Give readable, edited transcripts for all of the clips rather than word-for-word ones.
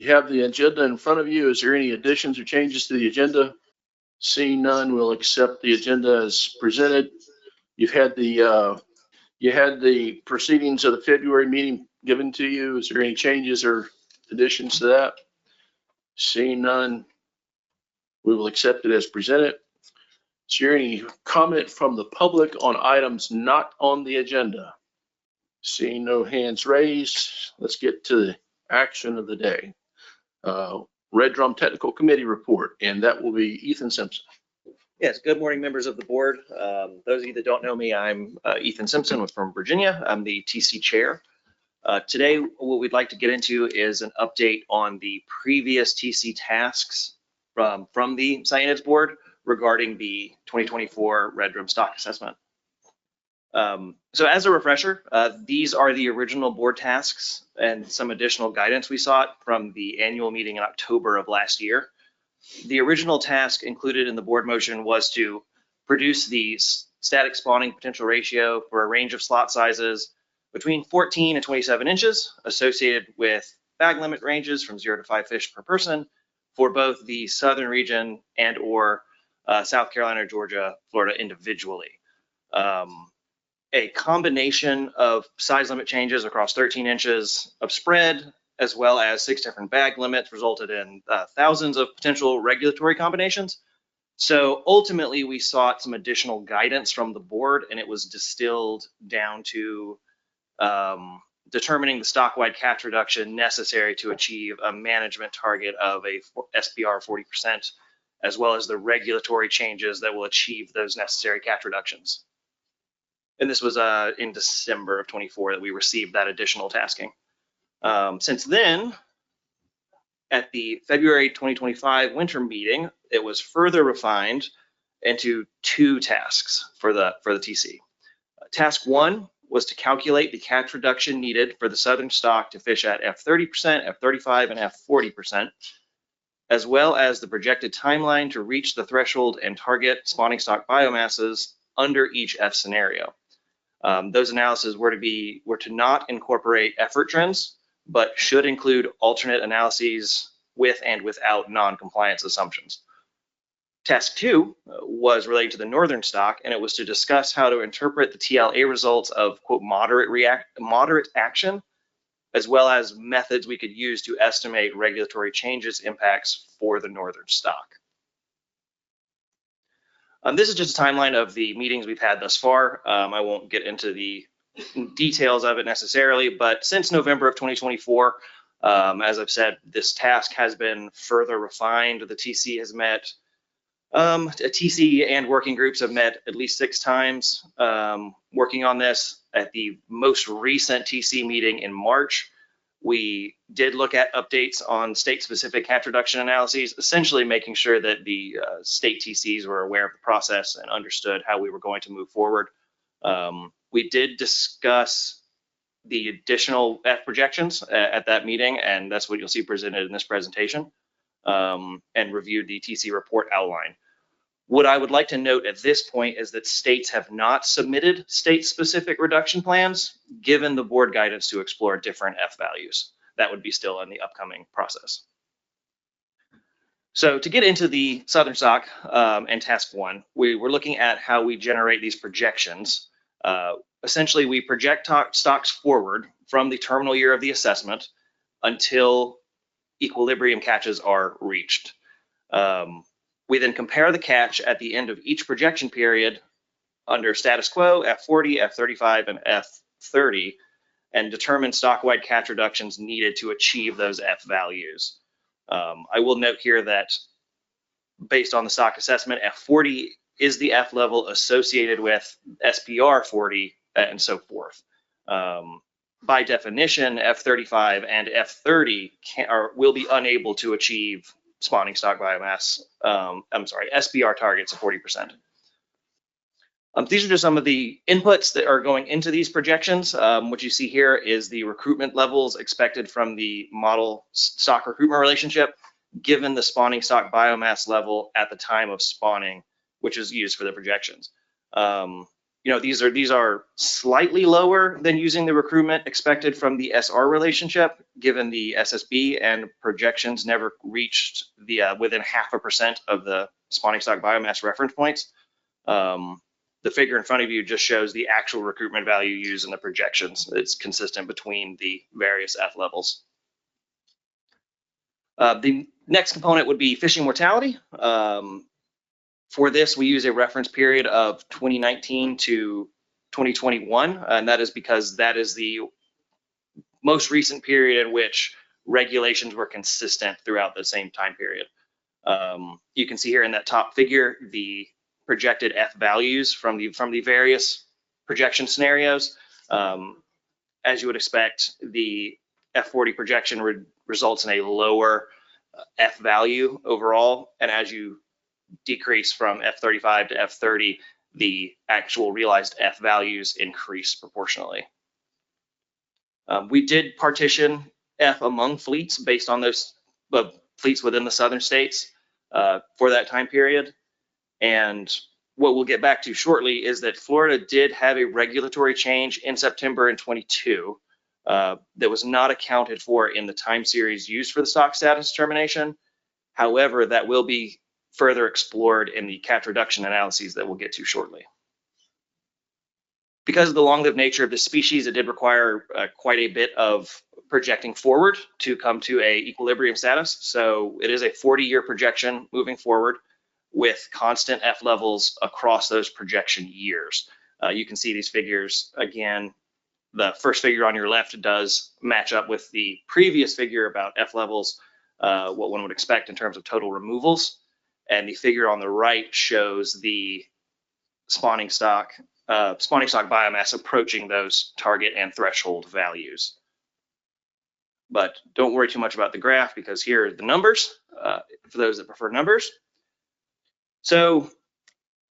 You have the agenda in front of you. Is there any additions or changes to the agenda? Seeing none, we'll accept the agenda as presented. You had the proceedings of the February meeting given to you. Is there any changes or additions to that? Seeing none, we will accept it as presented. Is there any comment from the public on items not on the agenda? Seeing no hands raised, let's get to the action of the day. Red Drum Technical Committee report, and that will be Ethan Simpson. Yes, good morning, members of the board. Those of you that don't know me, I'm Ethan Simpson from Virginia. I'm the TC chair. Today, what we'd like to get into is an update on the previous TC tasks from the Scienids board regarding the 2024 Red Drum stock assessment. So as a refresher, these are the original board tasks and some additional guidance we sought from the annual meeting in October of last year. The original task included in the board motion was to produce the static spawning potential ratio for a range of slot sizes between 14 and 27 inches associated with bag limit ranges from 0 to 5 fish per person for both the southern region and or South Carolina, Georgia, Florida individually. A combination of size limit changes across 13 inches of spread, as well as 6 different bag limits, resulted in thousands of potential regulatory combinations. So ultimately, we sought some additional guidance from the board, and it was distilled down to determining the stock-wide catch reduction necessary to achieve a management target of a SPR 40%, as well as the regulatory changes that will achieve those necessary catch reductions. And this was in December of 24 that we received that additional tasking. Since then, at the February 2025 winter meeting, it was further refined into 2 tasks for the TC. Task 1 was to calculate the catch reduction needed for the southern stock to fish at F30%, F35, and F40%, as well as the projected timeline to reach the threshold and target spawning stock biomasses under each F scenario. Those analyses were to not incorporate effort trends, but should include alternate analyses with and without non-compliance assumptions. Task 2 was related to the northern stock, and it was to discuss how to interpret the TLA results of, quote, moderate action, as well as methods we could use to estimate regulatory changes impacts for the northern stock. This is just a timeline of the meetings we've had thus far. I won't get into the details of it necessarily, but since November of 2024, as I've said, this task has been further refined. The TC has met, TC and working groups have met at least 6 times working on this. At the most recent TC meeting in March, we did look at updates on state-specific catch reduction analyses, essentially making sure that the state TCs were aware of the process and understood how we were going to move forward. We did discuss the additional F projections at that meeting, and that's what you'll see presented in this presentation, and reviewed the TC report outline. What I would like to note at this point is that states have not submitted state-specific reduction plans, given the board guidance to explore different F values. That would be still in the upcoming process. So to get into the southern stock and task 1, we were looking at how we generate these projections. Essentially, we project stocks forward from the terminal year of the assessment until equilibrium catches are reached. We then compare the catch at the end of each projection period under status quo, F40, F35, and F30, and determine stock-wide catch reductions needed to achieve those F values. I will note here that based on the stock assessment, F40 is the F level associated with SPR 40 and so forth. By definition, F35 and F30 will be unable to achieve spawning stock biomass, SPR targets of 40%. These are just some of the inputs that are going into these projections. What you see here is the recruitment levels expected from the model stock recruitment relationship, given the spawning stock biomass level at the time of spawning, which is used for the projections. these are slightly lower than using the recruitment expected from the SR relationship, given the SSB and projections never reached the within 0.5% of the spawning stock biomass reference points. The figure in front of you just shows the actual recruitment value used in the projections. It's consistent between the various F levels. The next component would be fishing mortality. For this, we use a reference period of 2019 to 2021, and that is because that is the most recent period in which regulations were consistent throughout the same time period. You can see here in that top figure the projected F values from the various projection scenarios. As you would expect, the F40 projection results in a lower F value overall, and as you decrease from F35 to F30, the actual realized F values increase proportionally. We did partition F among fleets based on those fleets within the southern states for that time period. And what we'll get back to shortly is that Florida did have a regulatory change in September in 22 that was not accounted for in the time series used for the stock status determination. However, that will be further explored in the catch reduction analyses that we'll get to shortly. Because of the long-lived nature of this species, it did require quite a bit of projecting forward to come to a equilibrium status. So it is a 40-year projection moving forward with constant F levels across those projection years. You can see these figures again. The first figure on your left does match up with the previous figure about F levels, what one would expect in terms of total removals. And the figure on the right shows the spawning stock biomass approaching those target and threshold values. But don't worry too much about the graph, because here are the numbers for those that prefer numbers. So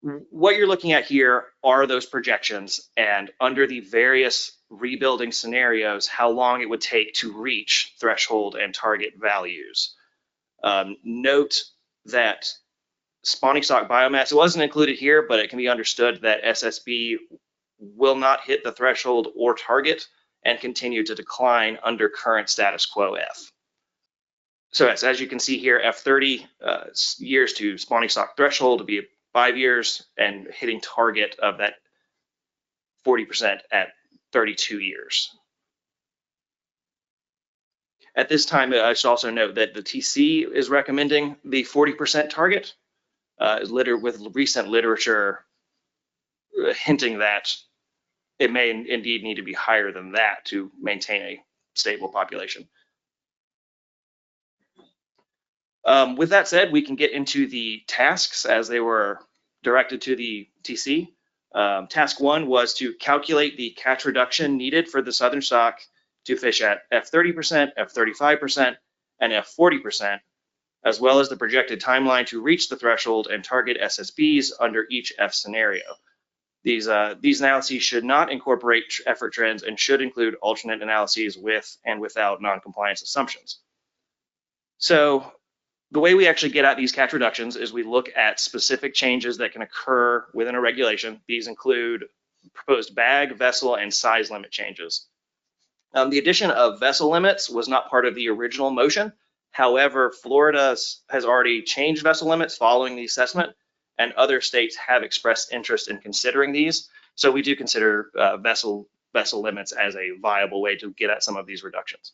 what you're looking at here are those projections, and under the various rebuilding scenarios, how long it would take to reach threshold and target values. Note that spawning stock biomass, it wasn't included here, but it can be understood that SSB will not hit the threshold or target and continue to decline under current status quo F. So as you can see here, F30 years to spawning stock threshold to be 5 years, and hitting target of that 40% at 32 years. At this time, I should also note that the TC is recommending the 40% target, with recent literature hinting that it may indeed need to be higher than that to maintain a stable population. With that said, we can get into the tasks as they were directed to the TC. Task 1 was to calculate the catch reduction needed for the southern stock to fish at F30%, F35%, and F40%, as well as the projected timeline to reach the threshold and target SSBs under each F scenario. These analyses should not incorporate effort trends and should include alternate analyses with and without non-compliance assumptions. So the way we actually get at these catch reductions is we look at specific changes that can occur within a regulation. These include proposed bag, vessel, and size limit changes. The addition of vessel limits was not part of the original motion. However, Florida has already changed vessel limits following the assessment, and other states have expressed interest in considering these. So we do consider vessel limits as a viable way to get at some of these reductions.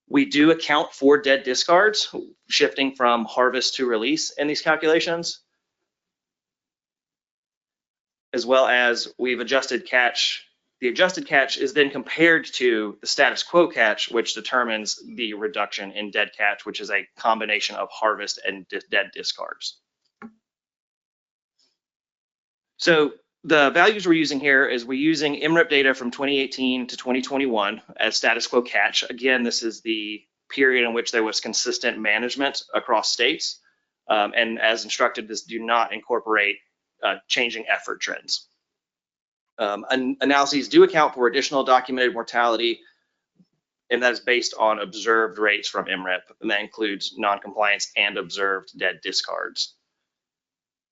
We do account for dead discards, shifting from harvest to release in these calculations, as well as we've adjusted catch. The adjusted catch is then compared to the status quo catch, which determines the reduction in dead catch, which is a combination of harvest and dead discards. So the values we're using here is we're using MRIP data from 2018 to 2021 as status quo catch. Again, this is the period in which there was consistent management across states. And as instructed, this do not incorporate changing effort trends. Analyses do account for additional documented mortality, and that is based on observed rates from MRIP, and that includes non-compliance and observed dead discards.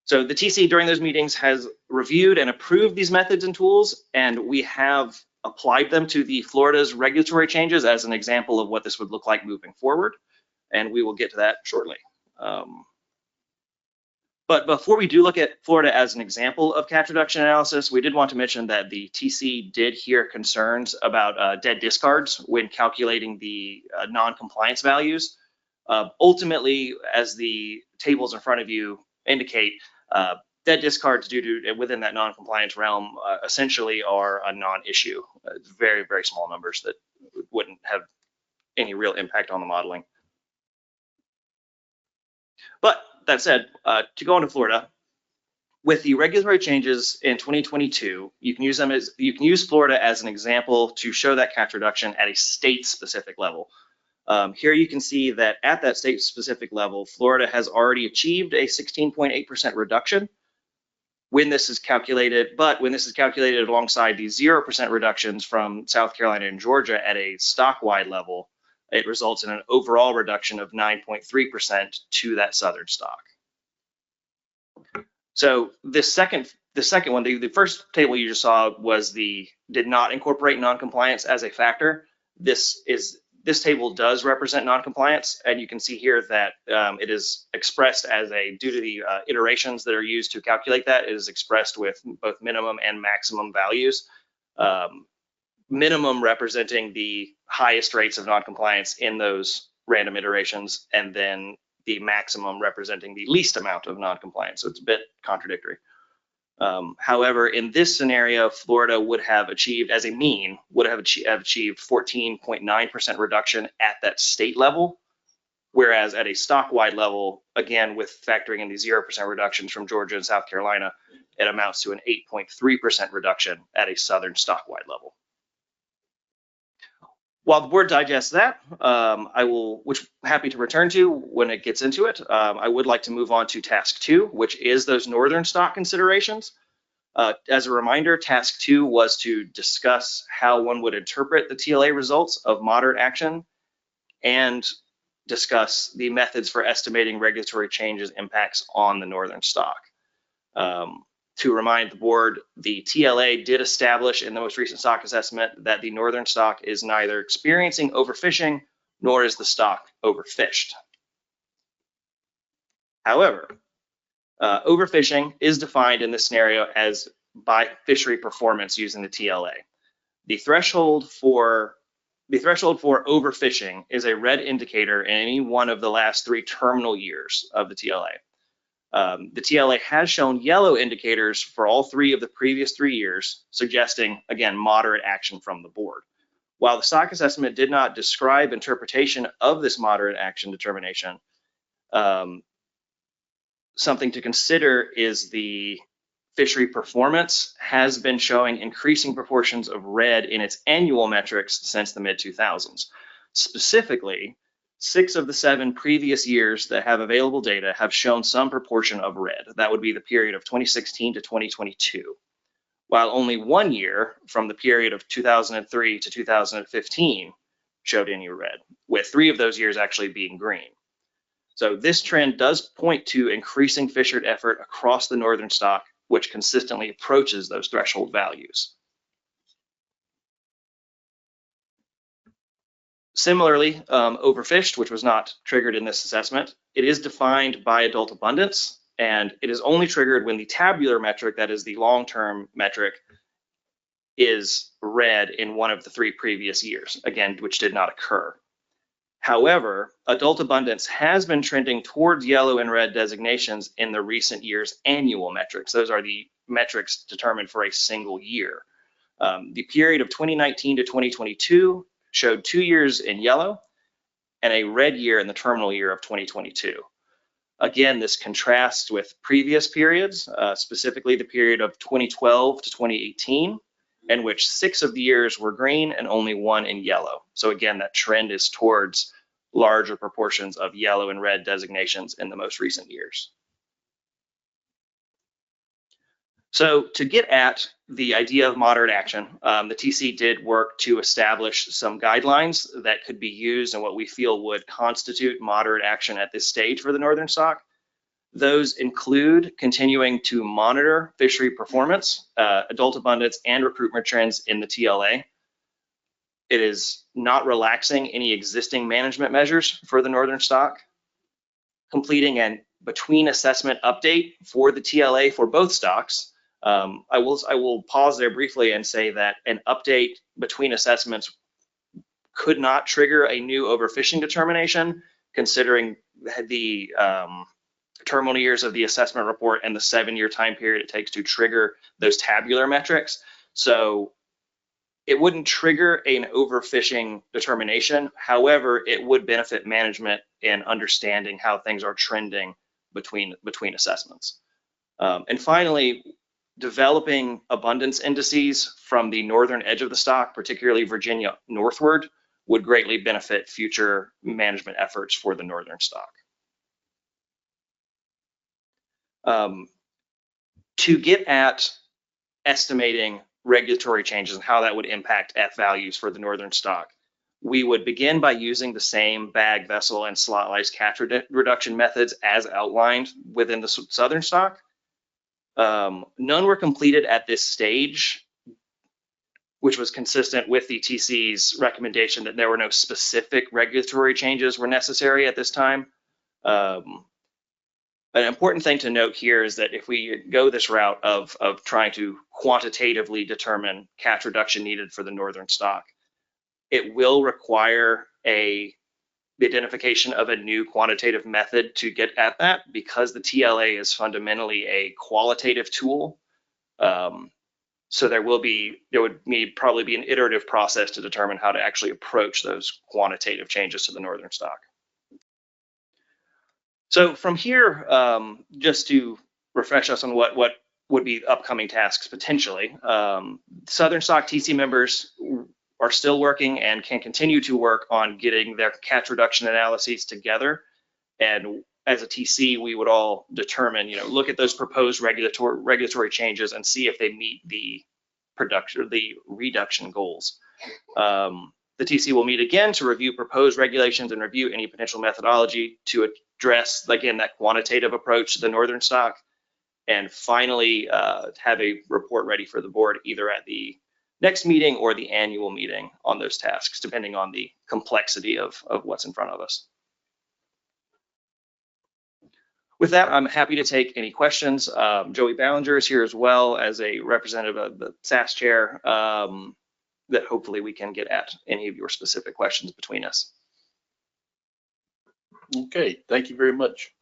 So the TC during those meetings has reviewed and approved these methods and tools, and we have applied them to the Florida's regulatory changes as an example of what this would look like moving forward, and we will get to that shortly. But before we do look at Florida as an example of catch reduction analysis, we did want to mention that the TC did hear concerns about dead discards when calculating the non-compliance values. Ultimately, as the tables in front of you indicate, dead discards due to within that non-compliance realm essentially are a non-issue. Very, very small numbers that wouldn't have any real impact on the modeling. But that said, to go into Florida, with the regulatory changes in 2022, you can use Florida as an example to show that catch reduction at a state-specific level. Here you can see that at that state-specific level, Florida has already achieved a 16.8% reduction when this is calculated, but when this is calculated alongside the 0% reductions from South Carolina and Georgia at a stock-wide level, it results in an overall reduction of 9.3% to that southern stock. So the second one, the first table you just saw did not incorporate non-compliance as a factor. This table does represent non-compliance, and you can see here that it is expressed as due to the iterations that are used to calculate that, it is expressed with both minimum and maximum values. Minimum representing the highest rates of non-compliance in those random iterations, and then the maximum representing the least amount of non-compliance. So it's a bit contradictory. However, in this scenario, Florida would have achieved, as a mean, achieved 14.9% reduction at that state level, whereas at a stock-wide level, again, with factoring in the 0% reductions from Georgia and South Carolina, it amounts to an 8.3% reduction at a southern stock-wide level. While the board digests that, which I'm happy to return to when it gets into it, I would like to move on to task 2, which is those northern stock considerations. As a reminder, task 2 was to discuss how one would interpret the TLA results of moderate action and discuss the methods for estimating regulatory changes impacts on the northern stock. To remind the board, the TLA did establish in the most recent stock assessment that the northern stock is neither experiencing overfishing nor is the stock overfished. However, overfishing is defined in this scenario as by fishery performance using the TLA. The threshold for overfishing is a red indicator in any one of the last 3 terminal years of the TLA. The TLA has shown yellow indicators for all 3 of the previous 3 years, suggesting, again, moderate action from the board. While the stock assessment did not describe interpretation of this moderate action determination, something to consider is the fishery performance has been showing increasing proportions of red in its annual metrics since the mid-2000s. Specifically, 6 of the 7 previous years that have available data have shown some proportion of red. That would be the period of 2016 to 2022, while only 1 year from the period of 2003 to 2015 showed any red, with 3 of those years actually being green. So this trend does point to increasing fishery effort across the northern stock, which consistently approaches those threshold values. Similarly, overfished, which was not triggered in this assessment, it is defined by adult abundance, and it is only triggered when the tabular metric, that is the long-term metric, is red in one of the 3 previous years, again, which did not occur. However, adult abundance has been trending towards yellow and red designations in the recent years' annual metrics. Those are the metrics determined for a single year. The period of 2019 to 2022 showed 2 years in yellow and a red year in the terminal year of 2022. Again, this contrasts with previous periods, specifically the period of 2012 to 2018, in which 6 of the years were green and only 1 in yellow. So again, that trend is towards larger proportions of yellow and red designations in the most recent years. So to get at the idea of moderate action, the TC did work to establish some guidelines that could be used and what we feel would constitute moderate action at this stage for the northern stock. Those include continuing to monitor fishery performance, adult abundance, and recruitment trends in the TLA. It is not relaxing any existing management measures for the northern stock, completing an between assessment update for the TLA for both stocks. I will pause there briefly and say that an update between assessments could not trigger a new overfishing determination, considering the terminal years of the assessment report and the 7-year time period it takes to trigger those tabular metrics. So it wouldn't trigger an overfishing determination. However, it would benefit management in understanding how things are trending between assessments. And finally, developing abundance indices from the northern edge of the stock, particularly Virginia northward, would greatly benefit future management efforts for the northern stock. To get at estimating regulatory changes and how that would impact F values for the northern stock, we would begin by using the same bag, vessel, and slot lice catch reduction methods as outlined within the southern stock. None were completed at this stage, which was consistent with the TC's recommendation that there were no specific regulatory changes were necessary at this time. An important thing to note here is that if we go this route of trying to quantitatively determine catch reduction needed for the northern stock, it will require the identification of a new quantitative method to get at that, because the TLA is fundamentally a qualitative tool. So there would probably be an iterative process to determine how to actually approach those quantitative changes to the northern stock. So from here, just to refresh us on what would be upcoming tasks potentially, Southern Stock TC members are still working and can continue to work on getting their catch reduction analyses together. And as a TC, we would all determine, look at those proposed regulatory changes and see if they meet the reduction goals. The TC will meet again to review proposed regulations and review any potential methodology to address, again, that quantitative approach to the northern stock, and finally have a report ready for the board either at the next meeting or the annual meeting on those tasks, depending on the complexity of what's in front of us. With that, I'm happy to take any questions. Joey Ballinger is here as well as a representative of the SAS chair, that hopefully we can get at any of your specific questions between us. Okay, thank you very much.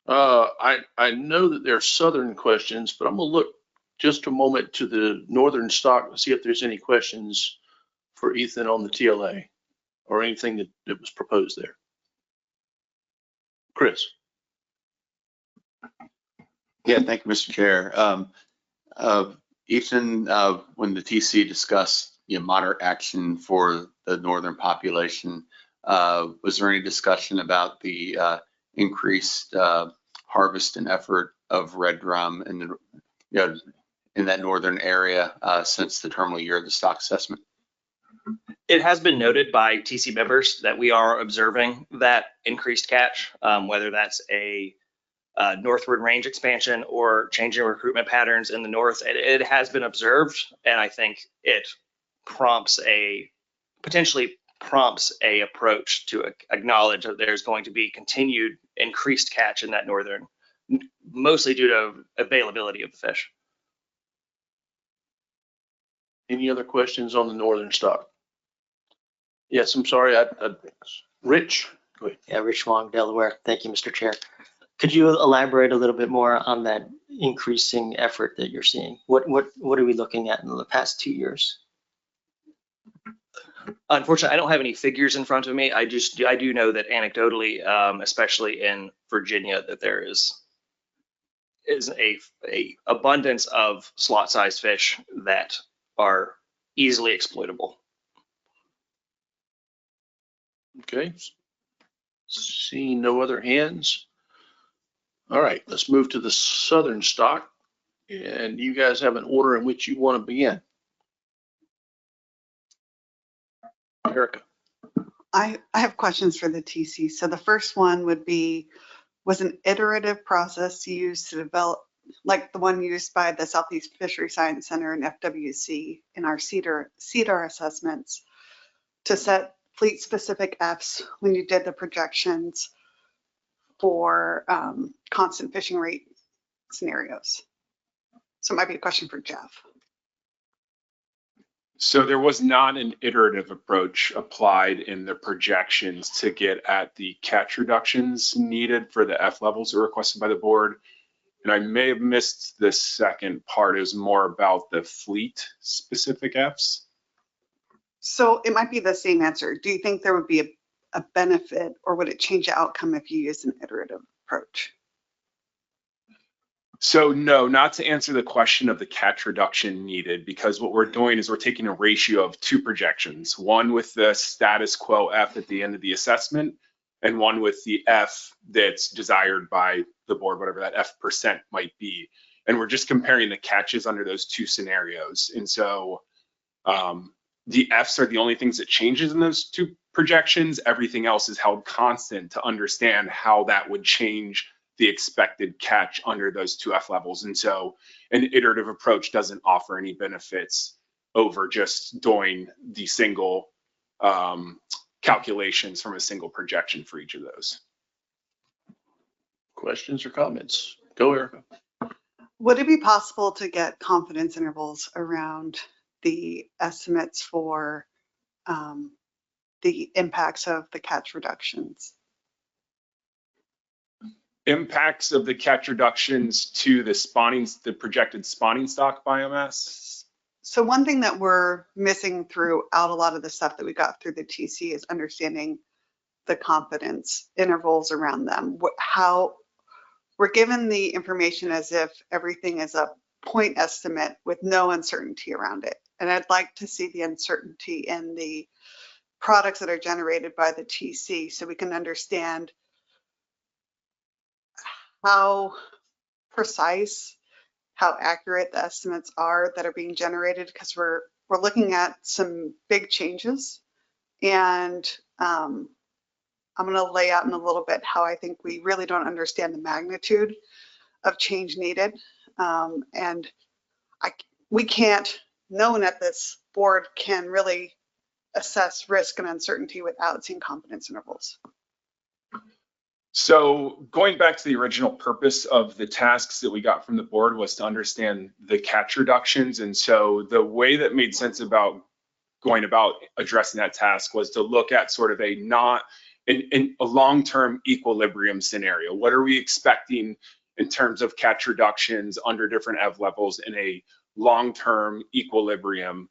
I know that there are southern questions, but I'm gonna look just a moment to the northern stock to see if there's any questions for Ethan on the TLA or anything that was proposed there. Chris. Yeah, thank you, Mr. Chair. Ethan, when the TC discussed moderate action for the northern population, was there any discussion about the increased harvest and effort of red drum in that northern area since the terminal year of the stock assessment? It has been noted by TC members that we are observing that increased catch, whether that's a northward range expansion or changing recruitment patterns in the north. It has been observed, and I think it potentially prompts a approach to acknowledge that there's going to be continued increased catch in that northern, mostly due to availability of the fish. Any other questions on the northern stock? Yes, I'm sorry, Rich, go ahead. Yeah, Rich Wong, Delaware. Thank you, Mr. Chair. Could you elaborate a little bit more on that increasing effort that you're seeing? What are we looking at in the past 2 years? Unfortunately, I don't have any figures in front of me. I do know that anecdotally, especially in Virginia, that there is a abundance of slot-sized fish that are easily exploitable. Okay. Seeing no other hands. All right, let's move to the southern stock. And you guys have an order in which you want to begin. Erica. I have questions for the TC. So the first one would be, was an iterative process used to develop, like the one used by the Southeast Fishery Science Center and FWC in our CEDAR assessments to set fleet-specific Fs when you did the projections for constant fishing rate scenarios. So it might be a question for Jeff. So there was not an iterative approach applied in the projections to get at the catch reductions needed for the F levels that were requested by the board. And I may have missed the second part. It was more about the fleet specific Fs. So it might be the same answer. Do you think there would be a benefit, or would it change the outcome if you used an iterative approach? So no, not to answer the question of the catch reduction needed, because what we're doing is we're taking a ratio of two projections, one with the status quo F at the end of the assessment and one with the F that's desired by the board, whatever that F% might be. And we're just comparing the catches under those two scenarios. And so the Fs are the only things that changes in those two projections. Everything else is held constant to understand how that would change the expected catch under those two F levels. And so an iterative approach doesn't offer any benefits over just doing the single calculations from a single projection for each of those. Questions or comments? Go, Erica. Would it be possible to get confidence intervals around the estimates for the impacts of the catch reductions? Impacts of the catch reductions to the projected spawning stock biomass. So one thing that we're missing throughout a lot of the stuff that we got through the TC is understanding the confidence intervals around them. How we're given the information as if everything is a point estimate with no uncertainty around it. And I'd like to see the uncertainty in the products that are generated by the TC so we can understand how precise, how accurate the estimates are that are being generated, because we're looking at some big changes. And I'm going to lay out in a little bit how I think we really don't understand the magnitude of change needed. And we can't, no one at this board can really assess risk and uncertainty without seeing confidence intervals. So going back to the original purpose of the tasks that we got from the board was to understand the catch reductions. And so the way that made sense about going about addressing that task was to look at sort of a long-term equilibrium scenario. What are we expecting in terms of catch reductions under different F levels in a long-term equilibrium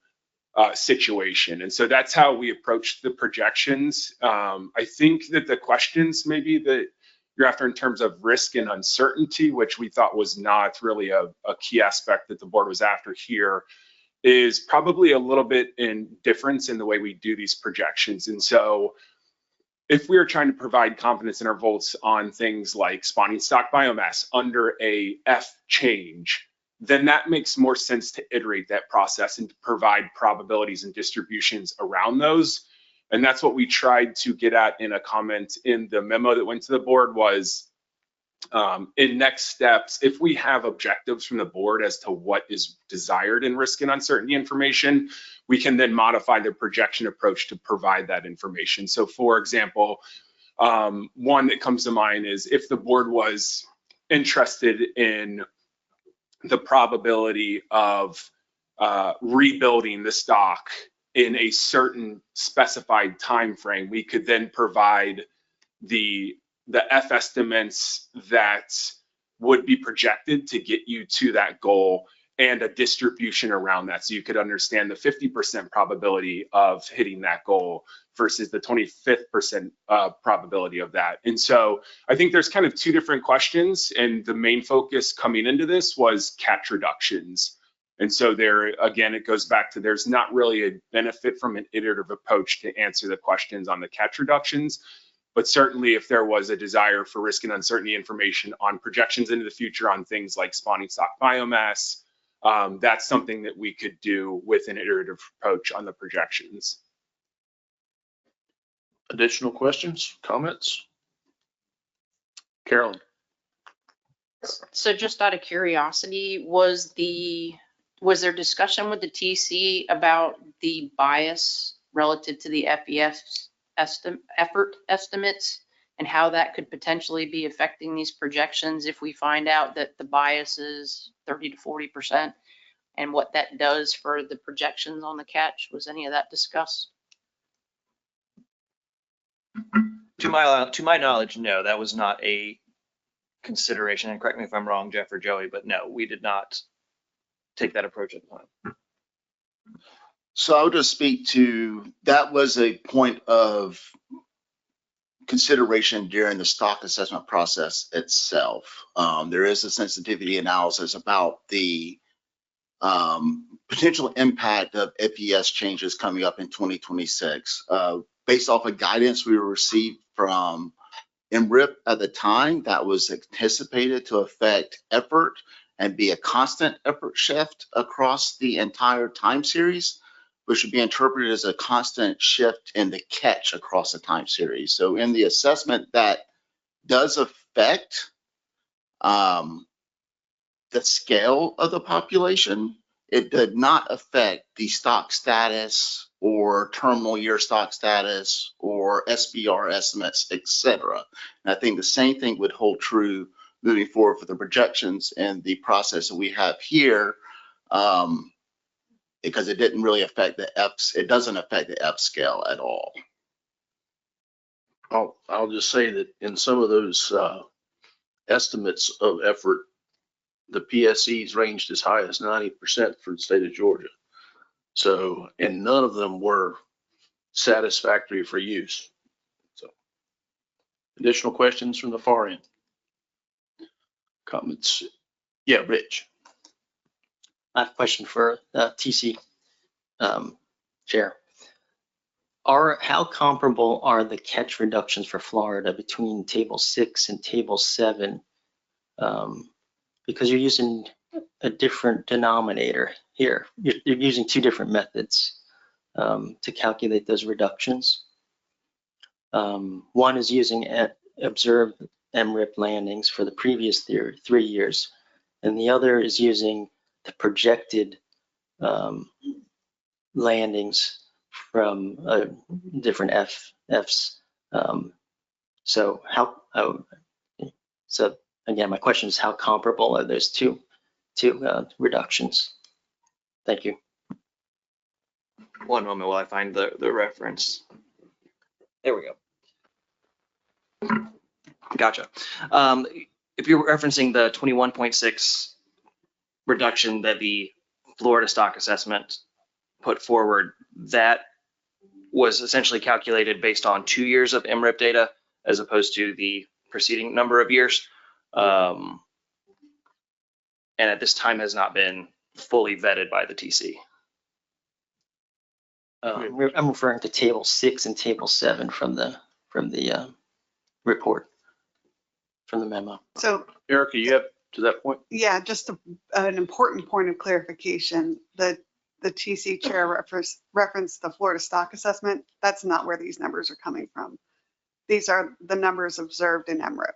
situation? And so that's how we approached the projections. I think that the questions maybe that you're after in terms of risk and uncertainty, which we thought was not really a key aspect that the board was after here, is probably a little bit in difference in the way we do these projections. And so if we are trying to provide confidence intervals on things like spawning stock biomass under a F change, then that makes more sense to iterate that process and to provide probabilities and distributions around those. And that's what we tried to get at in a comment in the memo that went to the board was in next steps, if we have objectives from the board as to what is desired in risk and uncertainty information, we can then modify the projection approach to provide that information. So for example, one that comes to mind is if the board was interested in the probability of rebuilding the stock in a certain specified time frame, we could then provide the F estimates that would be projected to get you to that goal and a distribution around that. So you could understand the 50% probability of hitting that goal versus the 25th% probability of that. And so I think there's kind of two different questions, and the main focus coming into this was catch reductions. And so there, again, it goes back to there's not really a benefit from an iterative approach to answer the questions on the catch reductions. But certainly if there was a desire for risk and uncertainty information on projections into the future on things like spawning stock biomass, that's something that we could do with an iterative approach on the projections. Additional questions, comments? Carolyn. So just out of curiosity, was there discussion with the TC about the bias relative to the FES effort estimates and how that could potentially be affecting these projections if we find out that the bias is 30 to 40% and what that does for the projections on the catch? Was any of that discussed? To my knowledge, no, that was not a consideration. And correct me if I'm wrong, Jeff or Joey, but no, we did not take that approach at the time. So I would just speak to, that was a point of consideration during the stock assessment process itself. There is a sensitivity analysis about the potential impact of FES changes coming up in 2026. Based off of guidance we received from MRIP at the time, that was anticipated to affect effort and be a constant effort shift across the entire time series, which should be interpreted as a constant shift in the catch across the time series. So in the assessment, that does affect the scale of the population. It did not affect the stock status or terminal year stock status or SBR estimates, et cetera. And I think the same thing would hold true moving forward for the projections and the process that we have here, because it didn't really affect the it doesn't affect the F scale at all. I'll just say that in some of those estimates of effort, the PSEs ranged as high as 90% for the state of Georgia. So, and none of them were satisfactory for use. So, additional questions from the far end? Comments? Yeah, Rich. I have a question for TC Chair. How comparable are the catch reductions for Florida between Table 6 and Table 7? Because you're using a different denominator here. You're using two different methods to calculate those reductions. One is using observed MRIP landings for the previous 3 years, and the other is using the projected landings from different Fs. So again, my question is, how comparable are those two reductions? Thank you. One moment while I find the reference. There we go. Gotcha. If you're referencing the 21.6 reduction that the Florida stock assessment put forward, that was essentially calculated based on 2 years of MRIP data as opposed to the preceding number of years. And at this time has not been fully vetted by the TC. I'm referring to Table 6 and Table 7 from the report, from the memo. So Erica, you have to that point? yeah, just an important point of clarification. The TC chair referenced the Florida stock assessment. That's not where these numbers are coming from. These are the numbers observed in MRIP.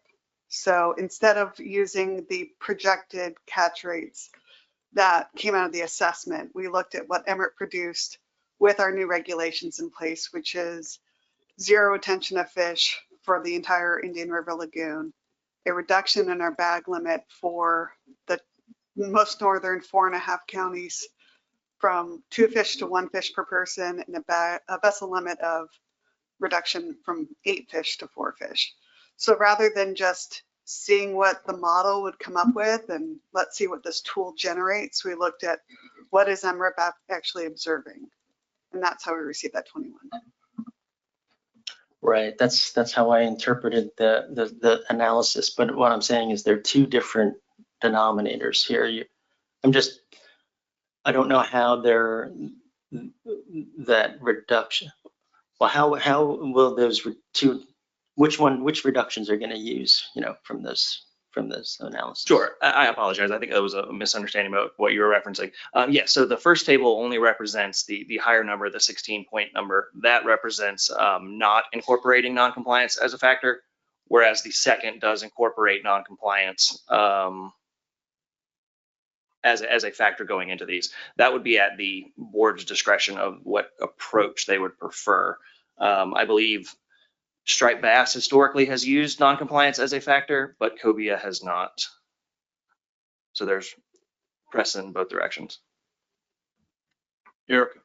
So instead of using the projected catch rates that came out of the assessment, we looked at what MRIP produced with our new regulations in place, which is 0 retention of fish for the entire Indian River Lagoon, a reduction in our bag limit for the most northern 4.5 counties from 2 fish to 1 fish per person, and a vessel limit of reduction from 8 fish to 4 fish. So rather than just seeing what the model would come up with and let's see what this tool generates, we looked at what is MRIP actually observing. And that's how we received that 21. Right, that's how I interpreted the analysis. But what I'm saying is there are two different denominators here. I don't know how that reduction. Well, how will those which reductions are going to use, from this analysis? Sure, I apologize. I think that was a misunderstanding about what you were referencing. Yes, so the first table only represents the higher number, the 16-point number. That represents not incorporating noncompliance as a factor. whereas the second does incorporate noncompliance as a factor going into these. That would be at the board's discretion of what approach they would prefer. I believe striped bass historically has used noncompliance as a factor, but cobia has not. So there's precedent in both directions. Erica?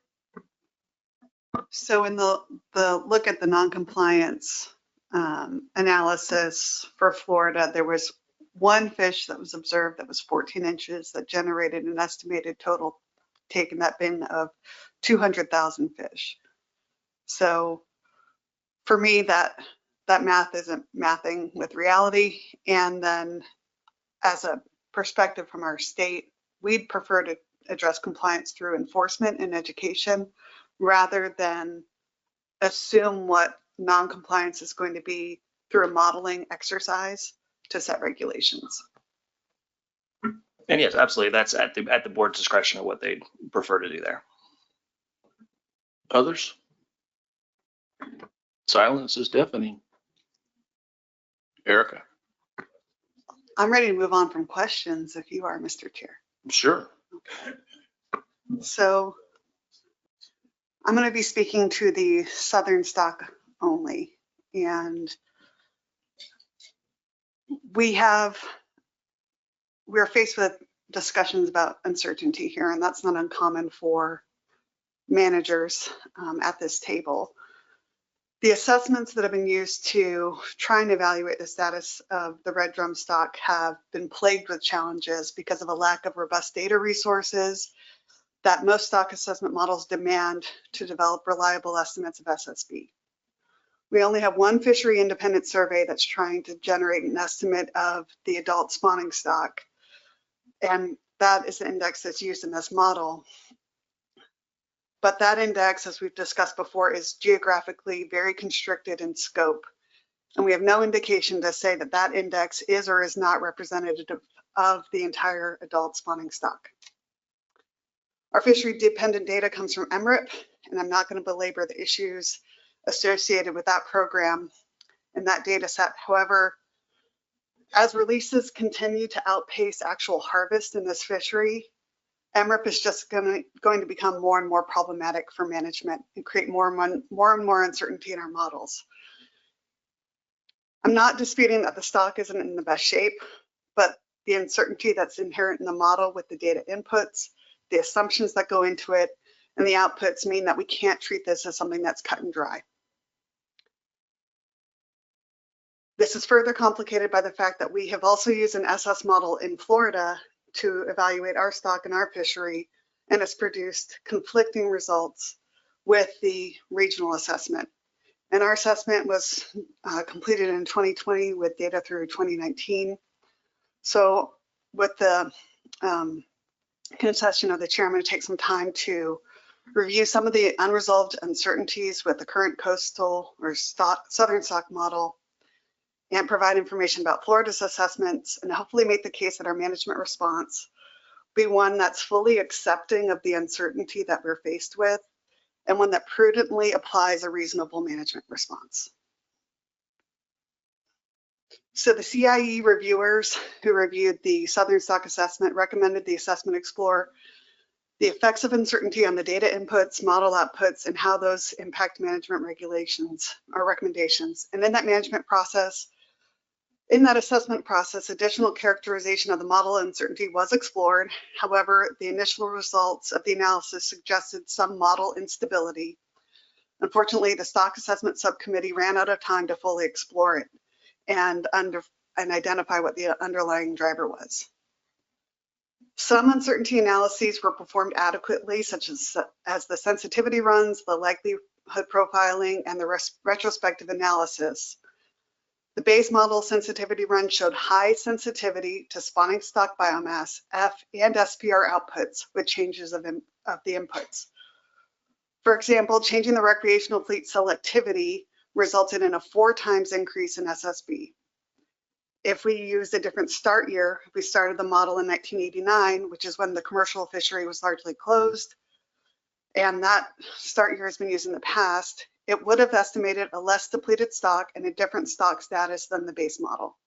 So in the look at the noncompliance analysis for Florida, there was one fish that was observed that was 14 inches that generated an estimated total take in that bin of 200,000 fish. So for me, that math isn't mathing with reality. And then as a perspective from our state, we'd prefer to address compliance through enforcement and education rather than assume what non-compliance is going to be through a modeling exercise to set regulations. And yes, absolutely. That's at the board's discretion of what they'd prefer to do there. Others? Silence is deafening. Erica? I'm ready to move on from questions if you are, Mr. Chair. Sure. So I'm going to be speaking to the southern stock only. And we're faced with discussions about uncertainty here, and that's not uncommon for managers at this table. The assessments that have been used to try and evaluate the status of the red drum stock have been plagued with challenges because of a lack of robust data resources that most stock assessment models demand to develop reliable estimates of SSB. We only have one fishery independent survey that's trying to generate an estimate of the adult spawning stock, and that is the index that's used in this model. But that index, as we've discussed before, is geographically very constricted in scope. And we have no indication to say that that index is or is not representative of the entire adult spawning stock. Our fishery dependent data comes from MRIP, and I'm not going to belabor the issues associated with that program and that data set. However, as releases continue to outpace actual harvest in this fishery, MRIP is just going to become more and more problematic for management and create more and more uncertainty in our models. I'm not disputing that the stock isn't in the best shape, but the uncertainty that's inherent in the model with the data inputs, the assumptions that go into it, and the outputs mean that we can't treat this as something that's cut and dry. This is further complicated by the fact that we have also used an SS model in Florida to evaluate our stock and our fishery, and it's produced conflicting results with the regional assessment. And our assessment was completed in 2020 with data through 2019. So with the concession of the chair, I'm going to take some time to review some of the unresolved uncertainties with the current coastal or southern stock model, and provide information about Florida's assessments, and hopefully make the case that our management response be one that's fully accepting of the uncertainty that we're faced with, and one that prudently applies a reasonable management response. So the CIE reviewers who reviewed the Southern Stock Assessment recommended the assessment explore the effects of uncertainty on the data inputs, model outputs, and how those impact management regulations or recommendations. And in that management process, in that assessment process, additional characterization of the model uncertainty was explored. However, the initial results of the analysis suggested some model instability. Unfortunately, the stock assessment subcommittee ran out of time to fully explore it and identify what the underlying driver was. Some uncertainty analyses were performed adequately, such as the sensitivity runs, the likelihood profiling, and the retrospective analysis. The base model sensitivity run showed high sensitivity to spawning stock biomass, F, and SPR outputs with changes of the inputs. For example, changing the recreational fleet selectivity resulted in a 4 times increase in SSB. If we used a different start year, we started the model in 1989, which is when the commercial fishery was largely closed, and that start year has been used in the past, it would have estimated a less depleted stock and a different stock status than the base model.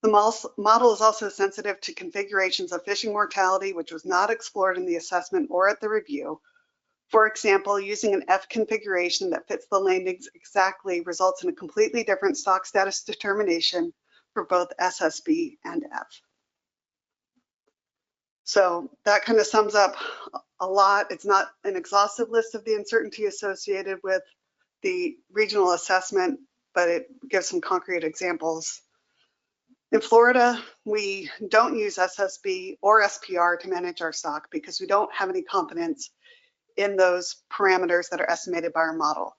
The model is also sensitive to configurations of fishing mortality, which was not explored in the assessment or at the review. For example, using an F configuration that fits the landings exactly results in a completely different stock status determination for both SSB and F. So that kind of sums up a lot. It's not an exhaustive list of the uncertainty associated with the regional assessment, but it gives some concrete examples. In Florida, we don't use SSB or SPR to manage our stock because we don't have any confidence in those parameters that are estimated by our model.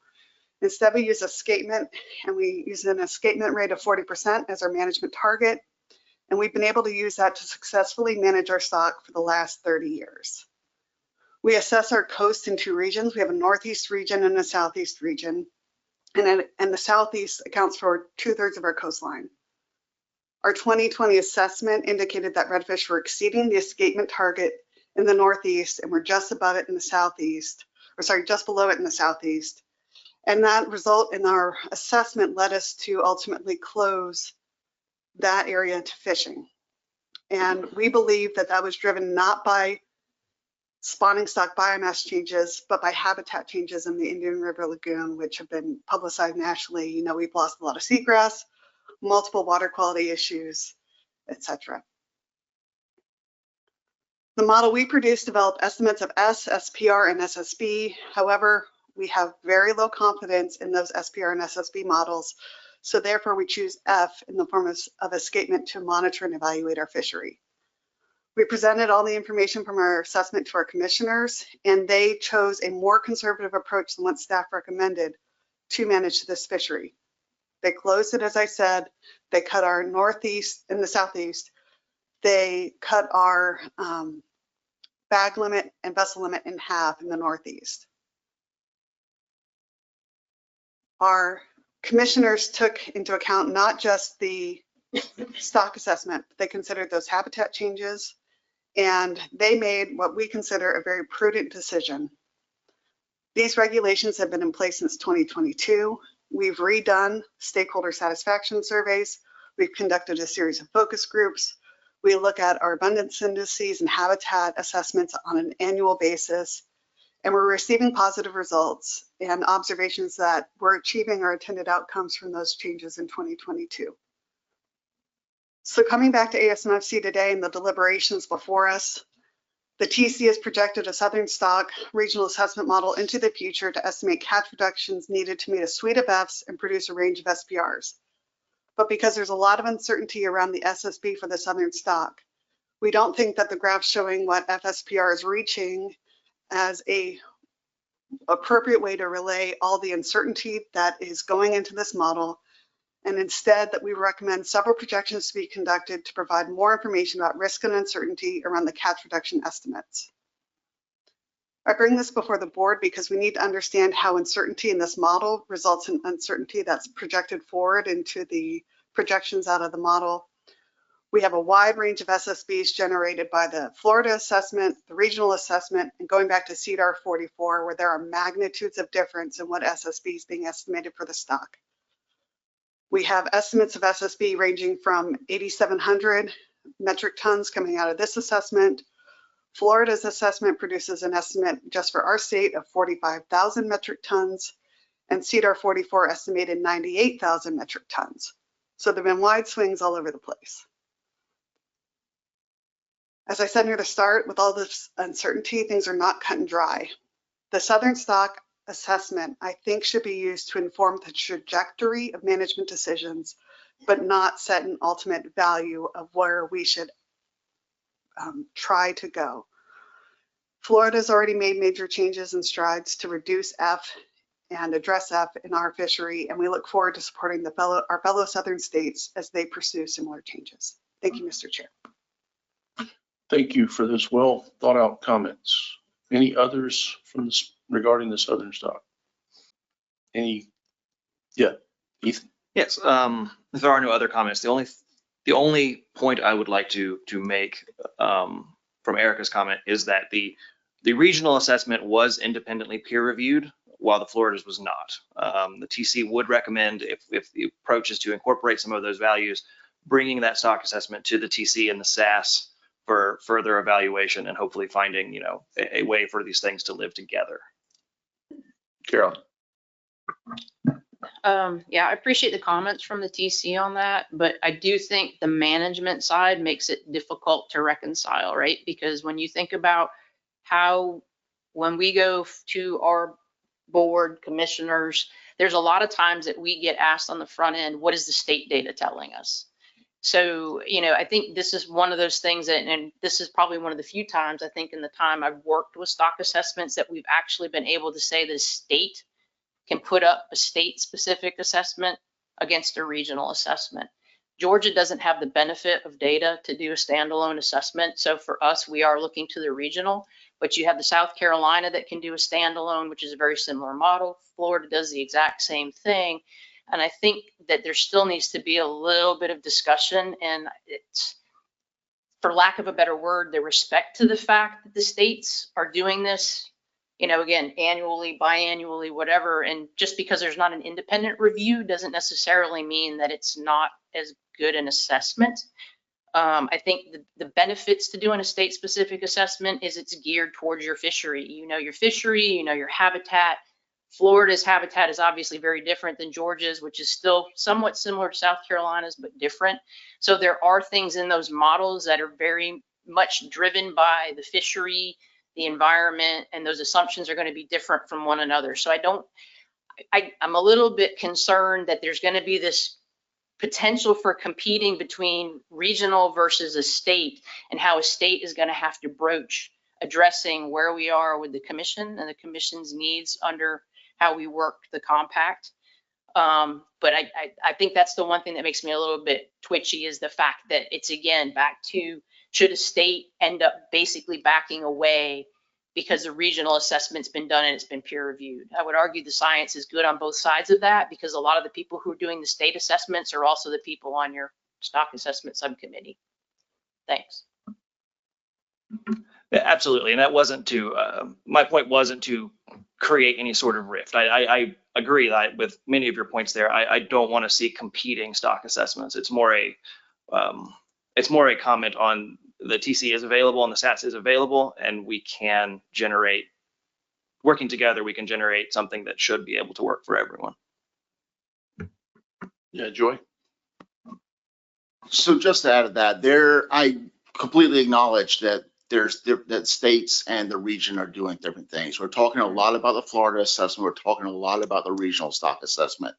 Instead, we use escapement, and we use an escapement rate of 40% as our management target. And we've been able to use that to successfully manage our stock for the last 30 years. We assess our coast in two regions. We have a Northeast region and a Southeast region. And the Southeast accounts for 2/3 of our coastline. Our 2020 assessment indicated that redfish were exceeding the escapement target in the Northeast and were just above it in the Southeast, or sorry, just below it in the Southeast. And that result in our assessment led us to ultimately close that area to fishing. And we believe that that was driven not by spawning stock biomass changes, but by habitat changes in the Indian River Lagoon, which have been publicized nationally. You know, we've lost a lot of seagrass, multiple water quality issues, etc. The model we produced developed estimates of S, SPR, and SSB. However, we have very low confidence in those SPR and SSB models. So therefore, we choose F in the form of escapement to monitor and evaluate our fishery. We presented all the information from our assessment to our commissioners, and they chose a more conservative approach than what staff recommended to manage this fishery. They closed it, as I said. They cut our Northeast and the Southeast. They cut our bag limit and vessel limit in half in the Northeast. Our commissioners took into account not just the stock assessment, but they considered those habitat changes, and they made what we consider a very prudent decision. These regulations have been in place since 2022. We've redone stakeholder satisfaction surveys. We've conducted a series of focus groups. We look at our abundance indices and habitat assessments on an annual basis, and we're receiving positive results and observations that we're achieving our intended outcomes from those changes in 2022. So coming back to ASMFC today and the deliberations before us, the TC has projected a southern stock regional assessment model into the future to estimate catch reductions needed to meet a suite of Fs and produce a range of SPRs. But because there's a lot of uncertainty around the SSB for the southern stock, we don't think that the graph showing what FSPR is reaching as a appropriate way to relay all the uncertainty that is going into this model, and instead that we recommend several projections to be conducted to provide more information about risk and uncertainty around the catch reduction estimates. I bring this before the board because we need to understand how uncertainty in this model results in uncertainty that's projected forward into the projections out of the model. We have a wide range of SSBs generated by the Florida assessment, the regional assessment, and going back to CDR 44, where there are magnitudes of difference in what SSB is being estimated for the stock. We have estimates of SSB ranging from 8,700 metric tons coming out of this assessment. Florida's assessment produces an estimate just for our state of 45,000 metric tons, and CDR 44 estimated 98,000 metric tons. So there have been wide swings all over the place. As I said near the start, with all this uncertainty, things are not cut and dry. The southern stock assessment, I think, should be used to inform the trajectory of management decisions, but not set an ultimate value of where we should try to go. Florida's already made major changes and strides to reduce F and address F in our fishery, and we look forward to supporting our fellow southern states as they pursue similar changes. Thank you, Mr. Chair. Thank you for those well thought out comments. Any others from this regarding the southern stock? Any? Yeah, Ethan. Yes, if there are no other comments, the only point I would like to make from Erica's comment is that the regional assessment was independently peer reviewed while the Florida's was not. The TC would recommend, if the approach is to incorporate some of those values, bringing that stock assessment to the TC and the SAS for further evaluation and hopefully finding, you know, a way for these things to live together. Carol. Yeah, I appreciate the comments from the TC on that, but I do think the management side makes it difficult to reconcile, right? Because when you think about how, when we go to our board commissioners, there's a lot of times that we get asked on the front end, what is the state data telling us? So, you know, I think this is one of those things that, and this is probably one of the few times I think in the time I've worked with stock assessments that we've actually been able to say the state can put up a state specific assessment against a regional assessment. Georgia doesn't have the benefit of data to do a standalone assessment. So for us, we are looking to the regional, but you have the South Carolina that can do a standalone, which is a very similar model. Florida does the exact same thing. And I think that there still needs to be a little bit of discussion, and it's, for lack of a better word, the respect to the fact that the states are doing this, you know, again, annually, biannually, whatever. And just because there's not an independent review doesn't necessarily mean that it's not as good an assessment. I think the benefits to doing a state specific assessment is it's geared towards your fishery. You know your fishery, you know your habitat. Florida's habitat is obviously very different than Georgia's, which is still somewhat similar to South Carolina's, but different. So there are things in those models that are very much driven by the fishery, the environment, and those assumptions are going to be different from one another. So I'm a little bit concerned that there's going to be this potential for competing between regional versus a state, and how a state is going to have to broach addressing where we are with the commission and the commission's needs under how we work the compact. But I think that's the one thing that makes me a little bit twitchy, is the fact that it's, again, back to, should a state end up basically backing away because the regional assessment's been done and it's been peer reviewed? I would argue the science is good on both sides of that, because a lot of the people who are doing the state assessments are also the people on your stock assessment subcommittee. Thanks. Yeah, absolutely. And that wasn't to, my point wasn't to create any sort of rift. I agree that with many of your points there. I don't want to see competing stock assessments. It's more a comment on the TC is available and the SATS is available, and we can generate, working together, we can generate something that should be able to work for everyone. Yeah, Joy. So just to add to that, I completely acknowledge that that states and the region are doing different things. We're talking a lot about the Florida assessment. We're talking a lot about the regional stock assessment.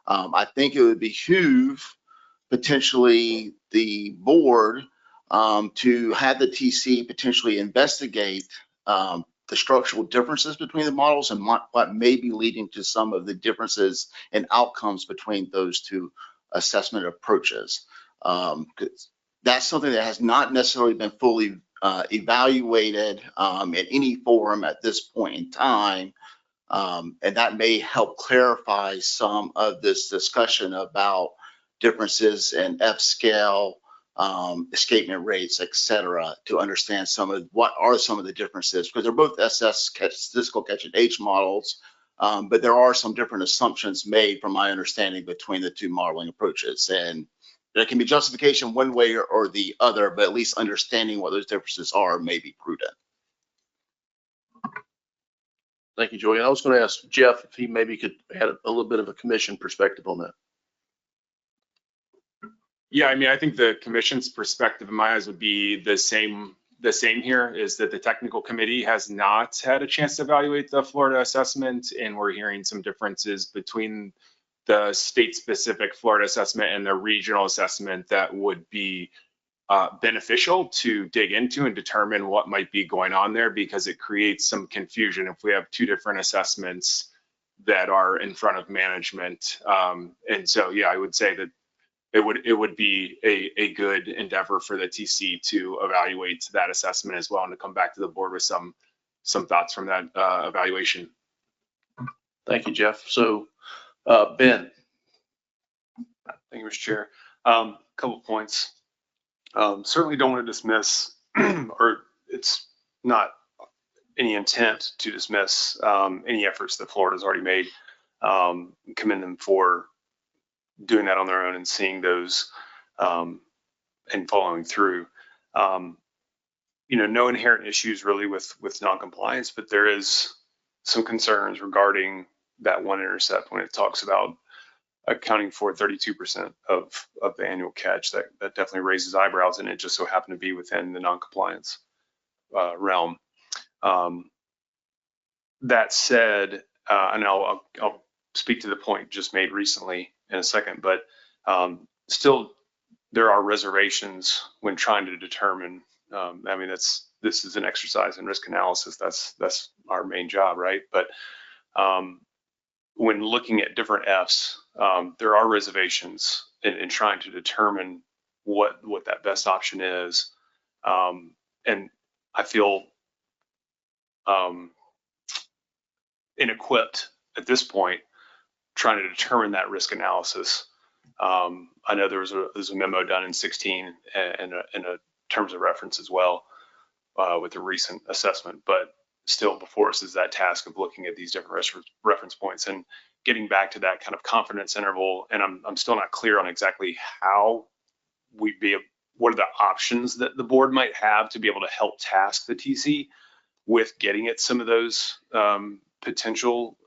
I think it would behoove potentially the board to have the TC potentially investigate the structural differences between the models and what may be leading to some of the differences in outcomes between those two assessment approaches. That's something that has not necessarily been fully evaluated in any forum at this point in time. And that may help clarify some of this discussion about differences in F-scale, escapement rates, et cetera, to understand what are some of the differences, because they're both statistical catch and H models, but there are some different assumptions made, from my understanding, between the two modeling approaches. And there can be justification one way or the other, but at least understanding what those differences are may be prudent. Thank you, Joy. And I was going to ask Jeff if he maybe could add a little bit of a commission perspective on that. Yeah, I mean, I think the commission's perspective in my eyes would be the same here, is that the technical committee has not had a chance to evaluate the Florida assessment, and we're hearing some differences between the state-specific Florida assessment and the regional assessment that would be beneficial to dig into and determine what might be going on there, because it creates some confusion if we have two different assessments that are in front of management. And so, yeah, I would say that it would be a good endeavor for the TC to evaluate that assessment as well, and to come back to the board with some thoughts from that evaluation. Thank you, Jeff. So Ben. Thank you, Mr. Chair. Couple points. Certainly don't want to dismiss, or it's not any intent to dismiss any efforts that Florida's already made. Commend them for doing that on their own and seeing those and following through. No inherent issues really with noncompliance, but there is some concerns regarding that one intercept when it talks about accounting for 32% of the annual catch. That definitely raises eyebrows, and it just so happened to be within the noncompliance realm. That said, and I'll speak to the point just made recently in a second, but still there are reservations when trying to determine. This is an exercise in risk analysis. That's our main job, right? But when looking at different Fs, there are reservations in trying to determine what that best option is. And I feel inequipped at this point trying to determine that risk analysis. I know there's a memo done in 16 and a terms of reference as well with the recent assessment, but still before us is that task of looking at these different reference points and getting back to that kind of confidence interval. And I'm still not clear on exactly how what are the options that the board might have to be able to help task the TC with getting at some of those potential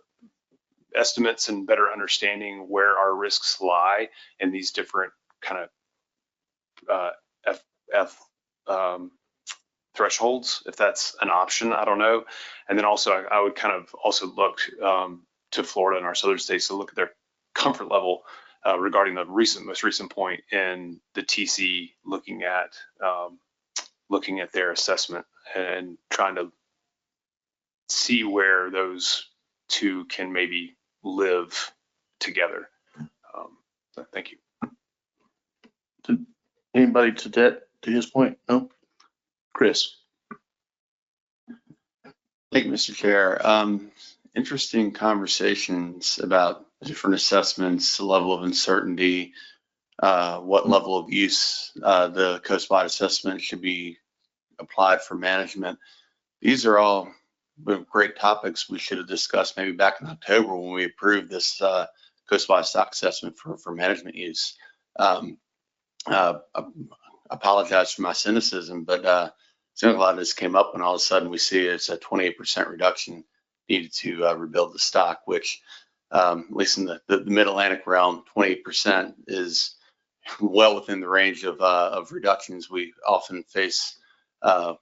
estimates and better understanding where our risks lie in these different kind of thresholds, if that's an option, I don't know. And then also I would kind of also look to Florida and our southern states to look at their comfort level regarding the most recent point in the TC looking at their assessment and trying to see where those two can maybe live together. Thank you. Anybody to his point? No? Chris? Thank you, Mr. Chair. Interesting conversations about different assessments, the level of uncertainty, what level of use the coast-wide assessment should be applied for management. These are all great topics we should have discussed maybe back in October when we approved this coast-wide stock assessment for management use. I apologize for my cynicism, but a lot of this came up when all of a sudden we see it's a 28% reduction needed to rebuild the stock, which at least in the mid-Atlantic realm, 28% is well within the range of reductions we often face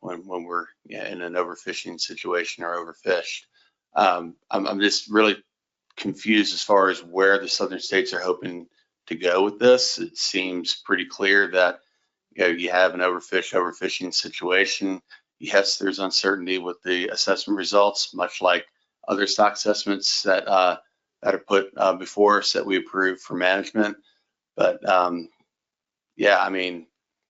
when we're in an overfishing situation or overfished. I'm just really confused as far as where the southern states are hoping to go with this. It seems pretty clear that you have an overfishing situation. Yes, there's uncertainty with the assessment results, much like other stock assessments that are put before us that we approve for management. But yeah, I mean,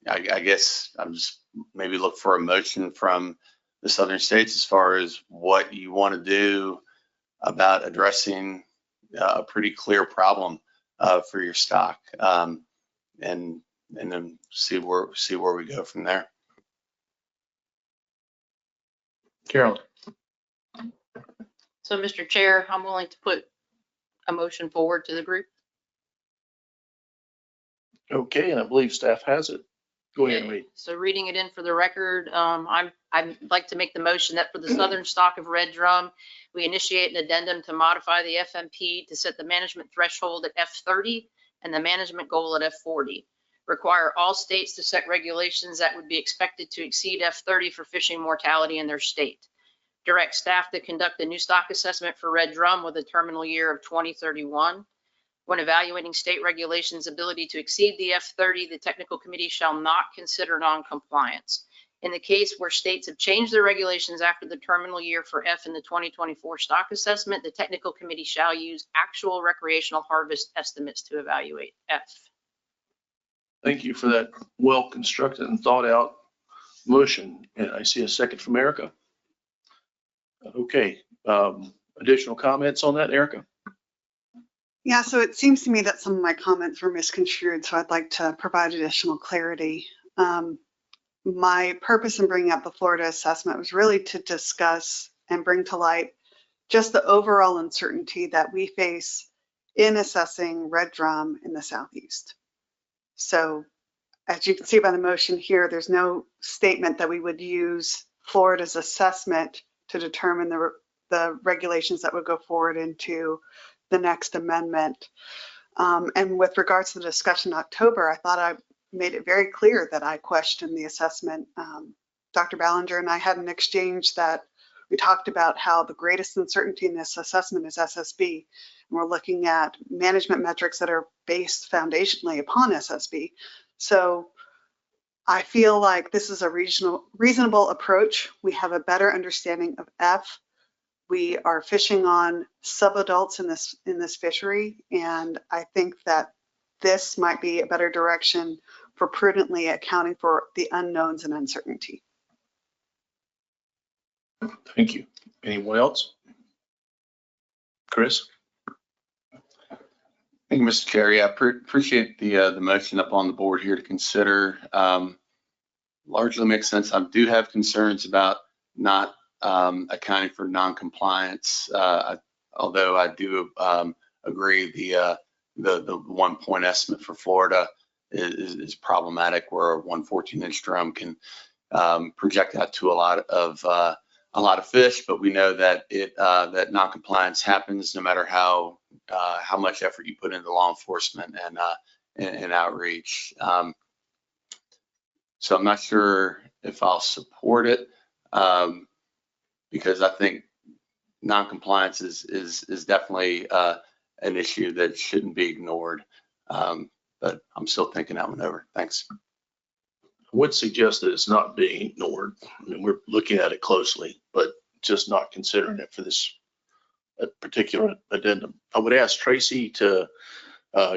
I guess I'm just maybe look for a motion from the southern states as far as what you want to do about addressing a pretty clear problem for your stock, and then see where we go from there. Carolyn? So, Mr. Chair, I'm willing to put a motion forward to the group. Okay, and I believe staff has it. Go ahead and Okay, read. so reading it in for the record, I'd like to make the motion that for the southern stock of red drum, we initiate an addendum to modify the FMP to set the management threshold at F30 and the management goal at F40. Require all states to set regulations that would be expected to exceed F30 for fishing mortality in their state. Direct staff to conduct a new stock assessment for red drum with a terminal year of 2031. When evaluating state regulations' ability to exceed the F30, the technical committee shall not consider non-compliance. In the case where states have changed their regulations after the terminal year for F in the 2024 stock assessment, the technical committee shall use actual recreational harvest estimates to evaluate F. Thank you for that well-constructed and thought-out motion. And I see a second from Erica. Okay, additional comments on that, Erica? Yeah, so it seems to me that some of my comments were misconstrued, so I'd like to provide additional clarity. my purpose in bringing up the Florida assessment was really to discuss and bring to light just the overall uncertainty that we face in assessing red drum in the Southeast. So as you can see by the motion here, there's no statement that we would use Florida's assessment to determine the regulations that would go forward into the next amendment. And with regards to the discussion in October, I thought I made it very clear that I questioned the assessment. Dr. Ballinger and I had an exchange that we talked about how the greatest uncertainty in this assessment is SSB. And we're looking at management metrics that are based foundationally upon SSB. So I feel like this is a reasonable approach. We have a better understanding of F. We are fishing on subadults in this fishery, and I think that this might be a better direction for prudently accounting for the unknowns and uncertainty. Thank you. Anyone else? Chris? Thank you, Mr. Chair. Yeah, appreciate the motion up on the board here to consider. Largely makes sense. I do have concerns about not accounting for non-compliance, although I do agree the 1 point estimate for Florida is problematic, where a 114-inch drum can project out to a lot of fish, but we know that that non-compliance happens no matter how much effort you put into law enforcement and outreach. So I'm not sure if I'll support it, because I think non-compliance is definitely an issue that shouldn't be ignored. But I'm still thinking that one over. Thanks. I would suggest that it's not being ignored. I mean, we're looking at it closely, but just not considering it for this particular addendum. I would ask Tracy to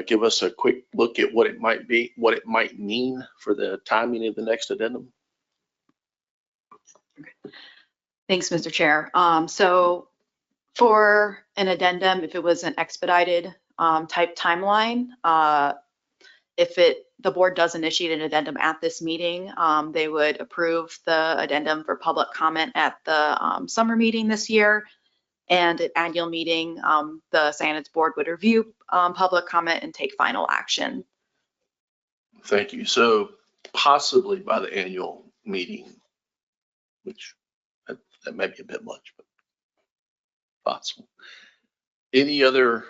give us a quick look at what it might be, what it might mean for the timing of the next addendum. Thanks, Mr. Chair. So for an addendum, if it was an expedited type timeline, if the board does initiate an addendum at this meeting, they would approve the addendum for public comment at the summer meeting this year. And at annual meeting, the Scienids board would review public comment and take final action. Thank you. So possibly by the annual meeting, which that may be a bit much, but possible. Any other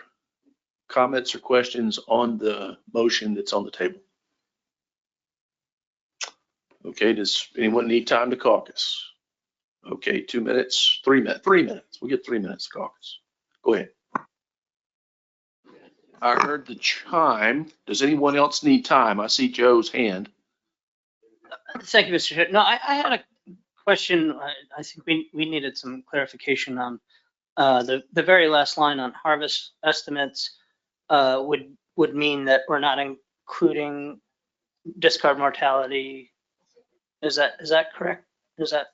comments or questions on the motion that's on the table? Okay, does anyone need time to caucus? Okay, 2 minutes, 3 minutes, 3 minutes. We'll get 3 minutes to caucus. Go ahead. I heard the chime. Does anyone else need time? I see Joe's hand. Thank you, Mr. Chair. No, I had a question. I think we needed some clarification on the very last line on harvest estimates. Would mean that we're not including discard mortality. Is that correct? Is that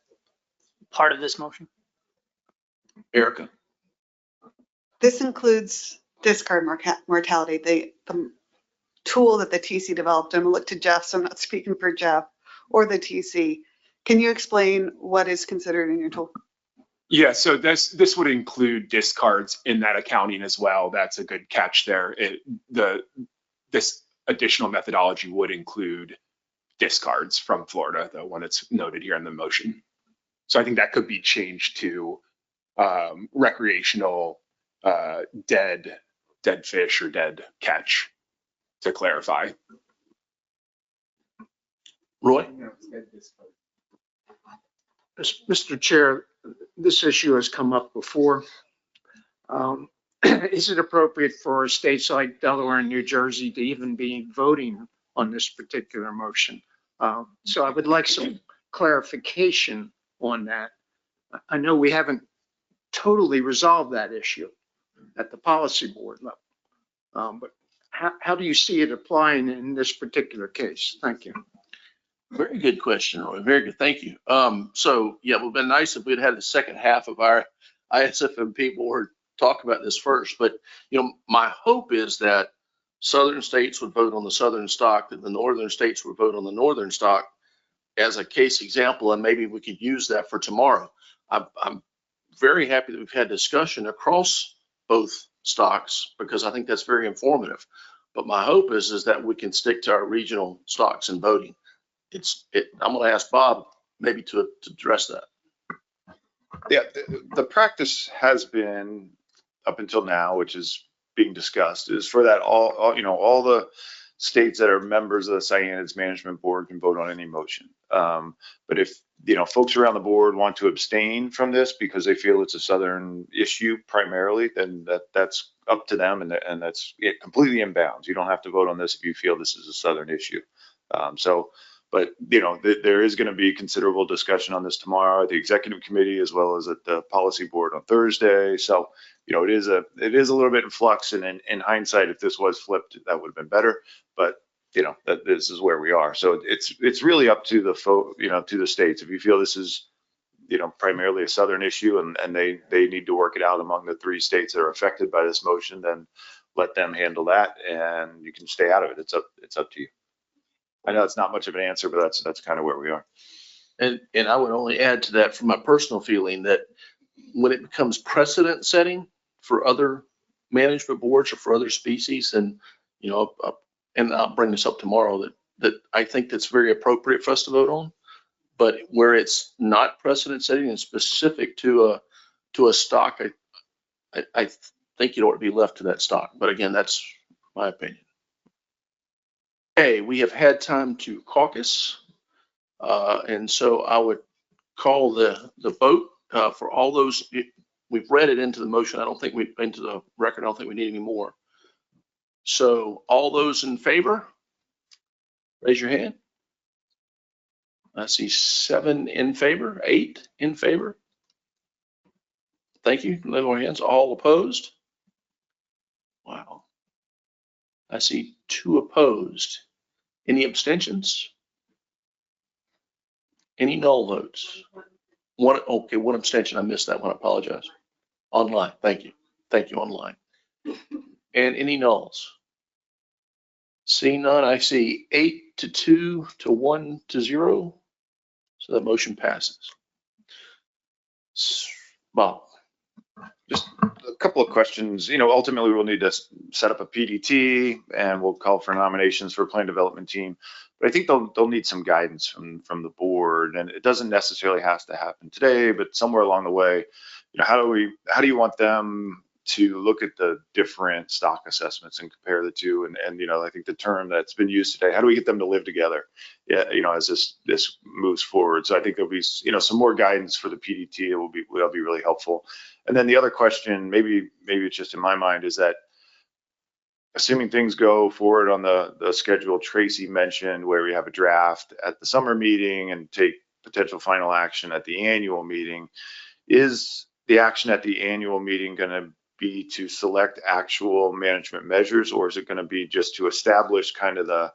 part of this motion? Erica? This includes discard mortality, the tool that the TC developed. I'm gonna look to Jeff, so I'm not speaking for Jeff or the TC. Can you explain what is considered in your tool? Yeah, so this would include discards in that accounting as well. That's a good catch there. This additional methodology would include discards from Florida, the one that's noted here in the motion. So I think that could be changed to recreational dead fish or dead catch, to clarify. Roy? Mr. Chair, this issue has come up before. Is it appropriate for states like Delaware and New Jersey to even be voting on this particular motion? So I would like some clarification on that. I know we haven't totally resolved that issue at the policy board level, but how do you see it applying in this particular case? Thank you. Very good question, Roy. Very good. Thank you. So yeah, it would have been nice if we'd had the second half of our ISFMP board talk about this first. But my hope is that southern states would vote on the southern stock, that the northern states would vote on the northern stock, as a case example, and maybe we could use that for tomorrow. I'm very happy that we've had discussion across both stocks because I think that's very informative. But my hope is that we can stick to our regional stocks and voting. I'm going to ask Bob maybe to address that. Yeah, the practice has been up until now, which is being discussed, is for that all the states that are members of the Scienids Management Board can vote on any motion. But if, folks around the board want to abstain from this because they feel it's a Southern issue primarily, then that's up to them, and that's completely in bounds. You don't have to vote on this if you feel this is a Southern issue. But there is going to be considerable discussion on this tomorrow at the executive committee as well as at the policy board on Thursday. So, it is a little bit in flux, and in hindsight, if this was flipped, that would have been better. But that this is where we are. So it's really up to to the states. If you feel this is primarily a Southern issue and they need to work it out among the 3 states that are affected by this motion, then let them handle that, and you can stay out of it. It's up to you. I know it's not much of an answer, but that's kind of where we are. And I would only add to that from my personal feeling that when it becomes precedent setting for other management boards or for other species, and and I'll bring this up tomorrow, that I think that's very appropriate for us to vote on. But where it's not precedent setting and specific to a stock, I think you ought to be left to that stock. But again, that's my opinion. Okay, we have had time to caucus, and so I would call the vote for all those. We've read it into the motion. I don't think into the record. I don't think we need any more. So all those in favor, raise your hand. I see 7 in favor, 8 in favor. Thank you. Level hands. All opposed. Wow. I see 2 opposed. Any abstentions? Any null votes? One abstention. I missed that one. I apologize. Online. Thank you. Thank you, online. And any nulls? Seeing none, I see 8 to 2 to 1 to 0. So that motion passes. Bob. Just a couple of questions. Ultimately we'll need to set up a PDT and we'll call for nominations for plan development team. But I think they'll need some guidance from the board, and it doesn't necessarily have to happen today, but somewhere along the way, how do you want them to look at the different stock assessments and compare the two? And I think the term that's been used today, how do we get them to live together? Yeah, as this moves forward. So I think there'll be some more guidance for the PDT. That'll be really helpful. And then the other question, maybe it's just in my mind, is that assuming things go forward on the schedule Tracy mentioned, where we have a draft at the summer meeting and take potential final action at the annual meeting, is the action at the annual meeting going to be to select actual management measures, or is it going to be just to establish kind of the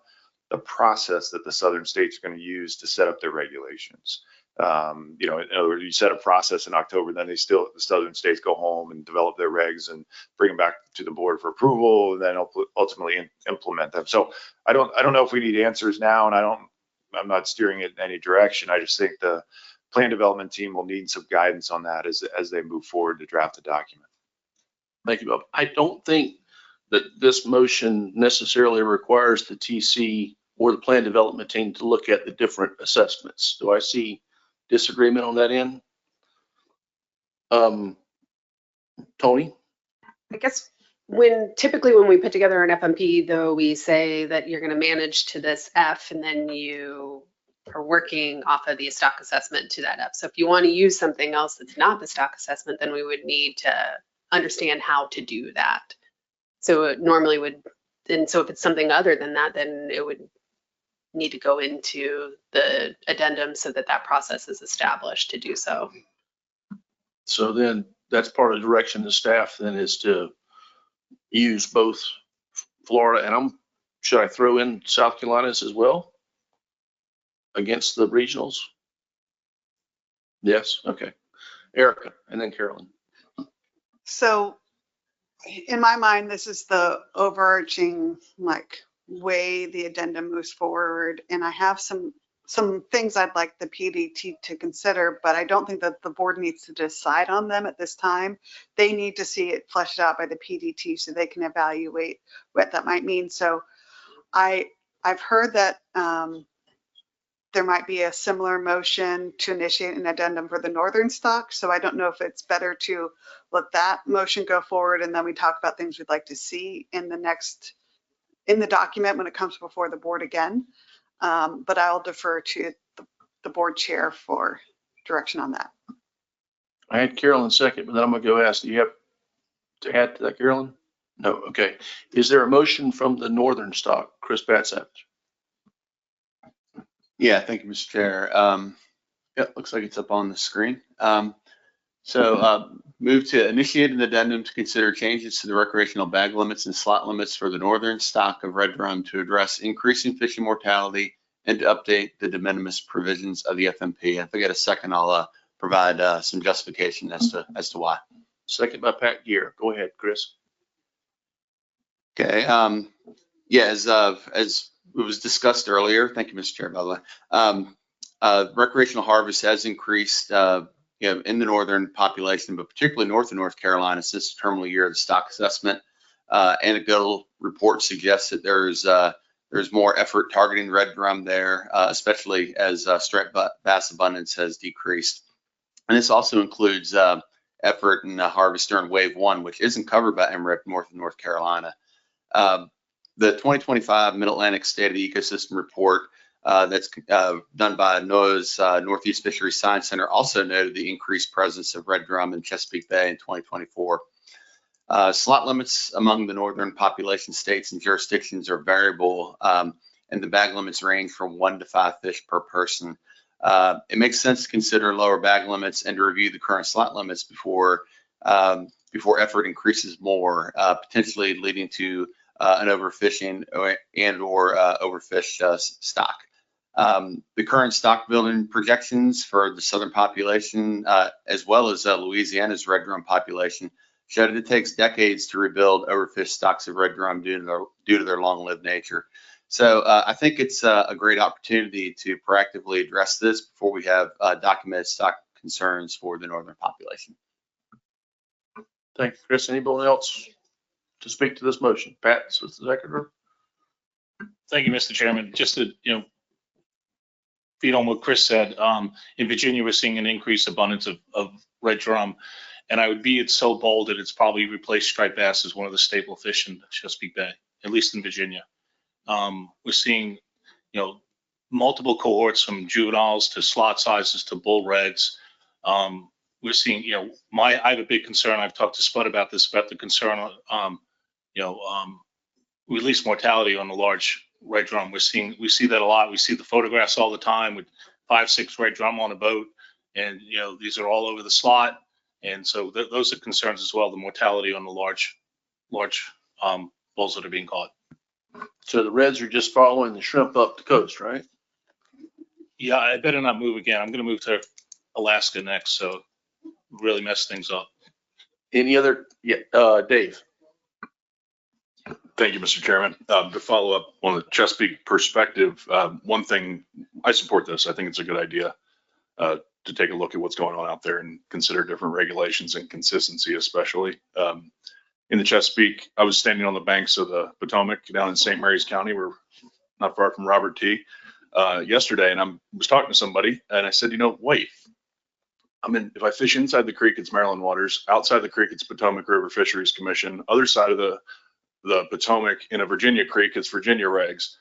process that the Southern states are going to use to set up their regulations? In other words, you set a process in October, then the Southern states go home and develop their regs and bring them back to the board for approval, and then ultimately implement them. So I don't know if we need answers now, and I'm not steering it in any direction. I just think the plan development team will need some guidance on that as they move forward to draft the document. Thank you, Bob. I don't think that this motion necessarily requires the TC or the plan development team to look at the different assessments. Do I see disagreement on that end? Tony? I guess typically when we put together an FMP, though, we say that you're going to manage to this F, and then you are working off of the stock assessment to that F. So if you want to use something else that's not the stock assessment, then we would need to understand how to do that. So it normally would, and so if it's something other than that, then it would need to go into the addendum so that process is established to do so. So then that's part of the direction the staff then is to use both Florida and should I throw in South Carolina's as well against the regionals? Yes, okay. Erica and then Carolyn. So in my mind, this is the overarching way the addendum moves forward. And I have some some things I'd like the PDT to consider, but I don't think that the board needs to decide on them at this time. They need to see it fleshed out by the PDT so they can evaluate what that might mean. So I've heard that there might be a similar motion to initiate an addendum for the northern stock. So I don't know if it's better to let that motion go forward and then we talk about things we'd like to see in the document when it comes before the board again. But I'll defer to the board chair for direction on that. I had Carolyn second, but then I'm gonna go ask, do you have to add to that, Carolyn? No, okay. Is there a motion from the northern stock? Chris Patsavage. Yeah, thank you, Mr. Chair. Yeah, looks like it's up on the screen. Move to initiate an addendum to consider changes to the recreational bag limits and slot limits for the northern stock of red drum to address increasing fishing mortality and to update the de minimis provisions of the FMP. If I get a second, I'll provide some justification as to why. Second by Pat Gear. Go ahead, Chris. Okay. Yeah, as it was discussed earlier, thank you, Mr. Chair, by the way, recreational harvest has increased in the northern population, but particularly north of North Carolina since the terminal year of the stock assessment. Anecdotal reports suggest that there's more effort targeting red drum there, especially as striped bass abundance has decreased. And this also includes effort in harvest during wave 1, which isn't covered by MRIP north of North Carolina. The 2025 Mid-Atlantic State of the Ecosystem Report that's done by NOAA's Northeast Fisheries Science Center also noted the increased presence of red drum in Chesapeake Bay in 2024. Slot limits among the northern population states and jurisdictions are variable, and the bag limits range from 1 to 5 fish per person. It makes sense to consider lower bag limits and to review the current slot limits before effort increases more, potentially leading to an overfishing and or overfished stock. The current stock building projections for the southern population, as well as Louisiana's red drum population, show that it takes decades to rebuild overfished stocks of red drum due to their long-lived nature. So I think it's a great opportunity to proactively address this before we have documented stock concerns for the northern population. Thank you, Chris. Anyone else to speak to this motion? Pat, as the secretary. Thank you, Mr. Chairman. Just to, feed on what Chris said, in Virginia, we're seeing an increased abundance of red drum. And I would be it so bold that it's probably replaced striped bass as one of the staple fish in Chesapeake Bay, at least in Virginia. We're seeing, multiple cohorts from juveniles to slot sizes to bull reds. We're seeing, I have a big concern. I've talked to Spud about this, about the concern on, release mortality on the large red drum. We see that a lot. We see the photographs all the time with 5, 6 red drum on a boat, and these are all over the slot. And so those are concerns as well. The mortality on the large bulls that are being caught. So the reds are just following the shrimp up the coast, right? Yeah, I better not move again. I'm going to move to Alaska next, so really mess things up. Any other? Yeah, Dave. Thank you, Mr. Chairman. To follow up on the Chesapeake perspective, one thing, I support this. I think it's a good idea to take a look at what's going on out there and consider different regulations and consistency, especially. In the Chesapeake, I was standing on the banks of the Potomac down in St. Mary's County. We're not far from Robert T. Yesterday, and I was talking to somebody, and I said, wait. If I fish inside the creek, it's Maryland waters. Outside the creek, it's Potomac River Fisheries Commission. Other side of the Potomac in a Virginia creek, it's Virginia regs.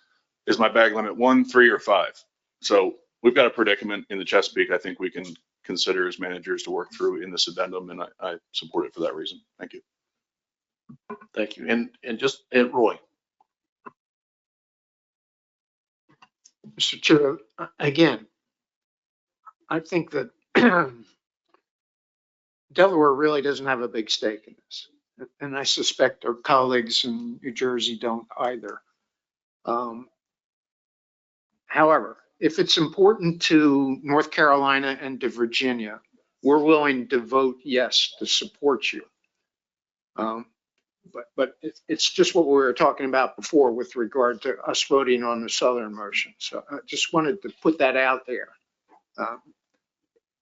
Is my bag limit 1, 3, or 5? So we've got a predicament in the Chesapeake I think we can consider as managers to work through in this addendum, and I support it for that reason. Thank you. Thank you. And Roy. Mr. Chair, again, I think that Delaware really doesn't have a big stake in this. And I suspect our colleagues in New Jersey don't either. However, if it's important to North Carolina and to Virginia, we're willing to vote yes to support you. But it's just what we were talking about before with regard to us voting on the Southern motion. So I just wanted to put that out there.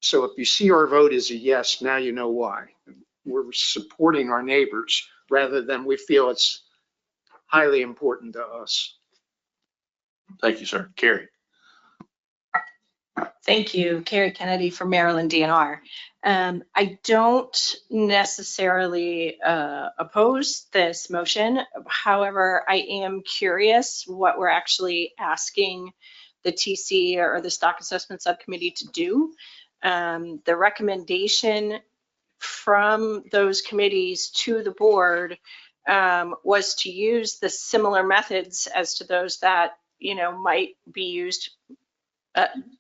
So if you see our vote as a yes, now you know why. We're supporting our neighbors rather than we feel it's highly important to us. Thank you, sir. Carrie. Thank you, Carrie Kennedy from Maryland DNR. I don't necessarily oppose this motion. However, I am curious what we're actually asking the TC or the Stock Assessment Subcommittee to do. The recommendation from those committees to the board was to use the similar methods as to those that might be used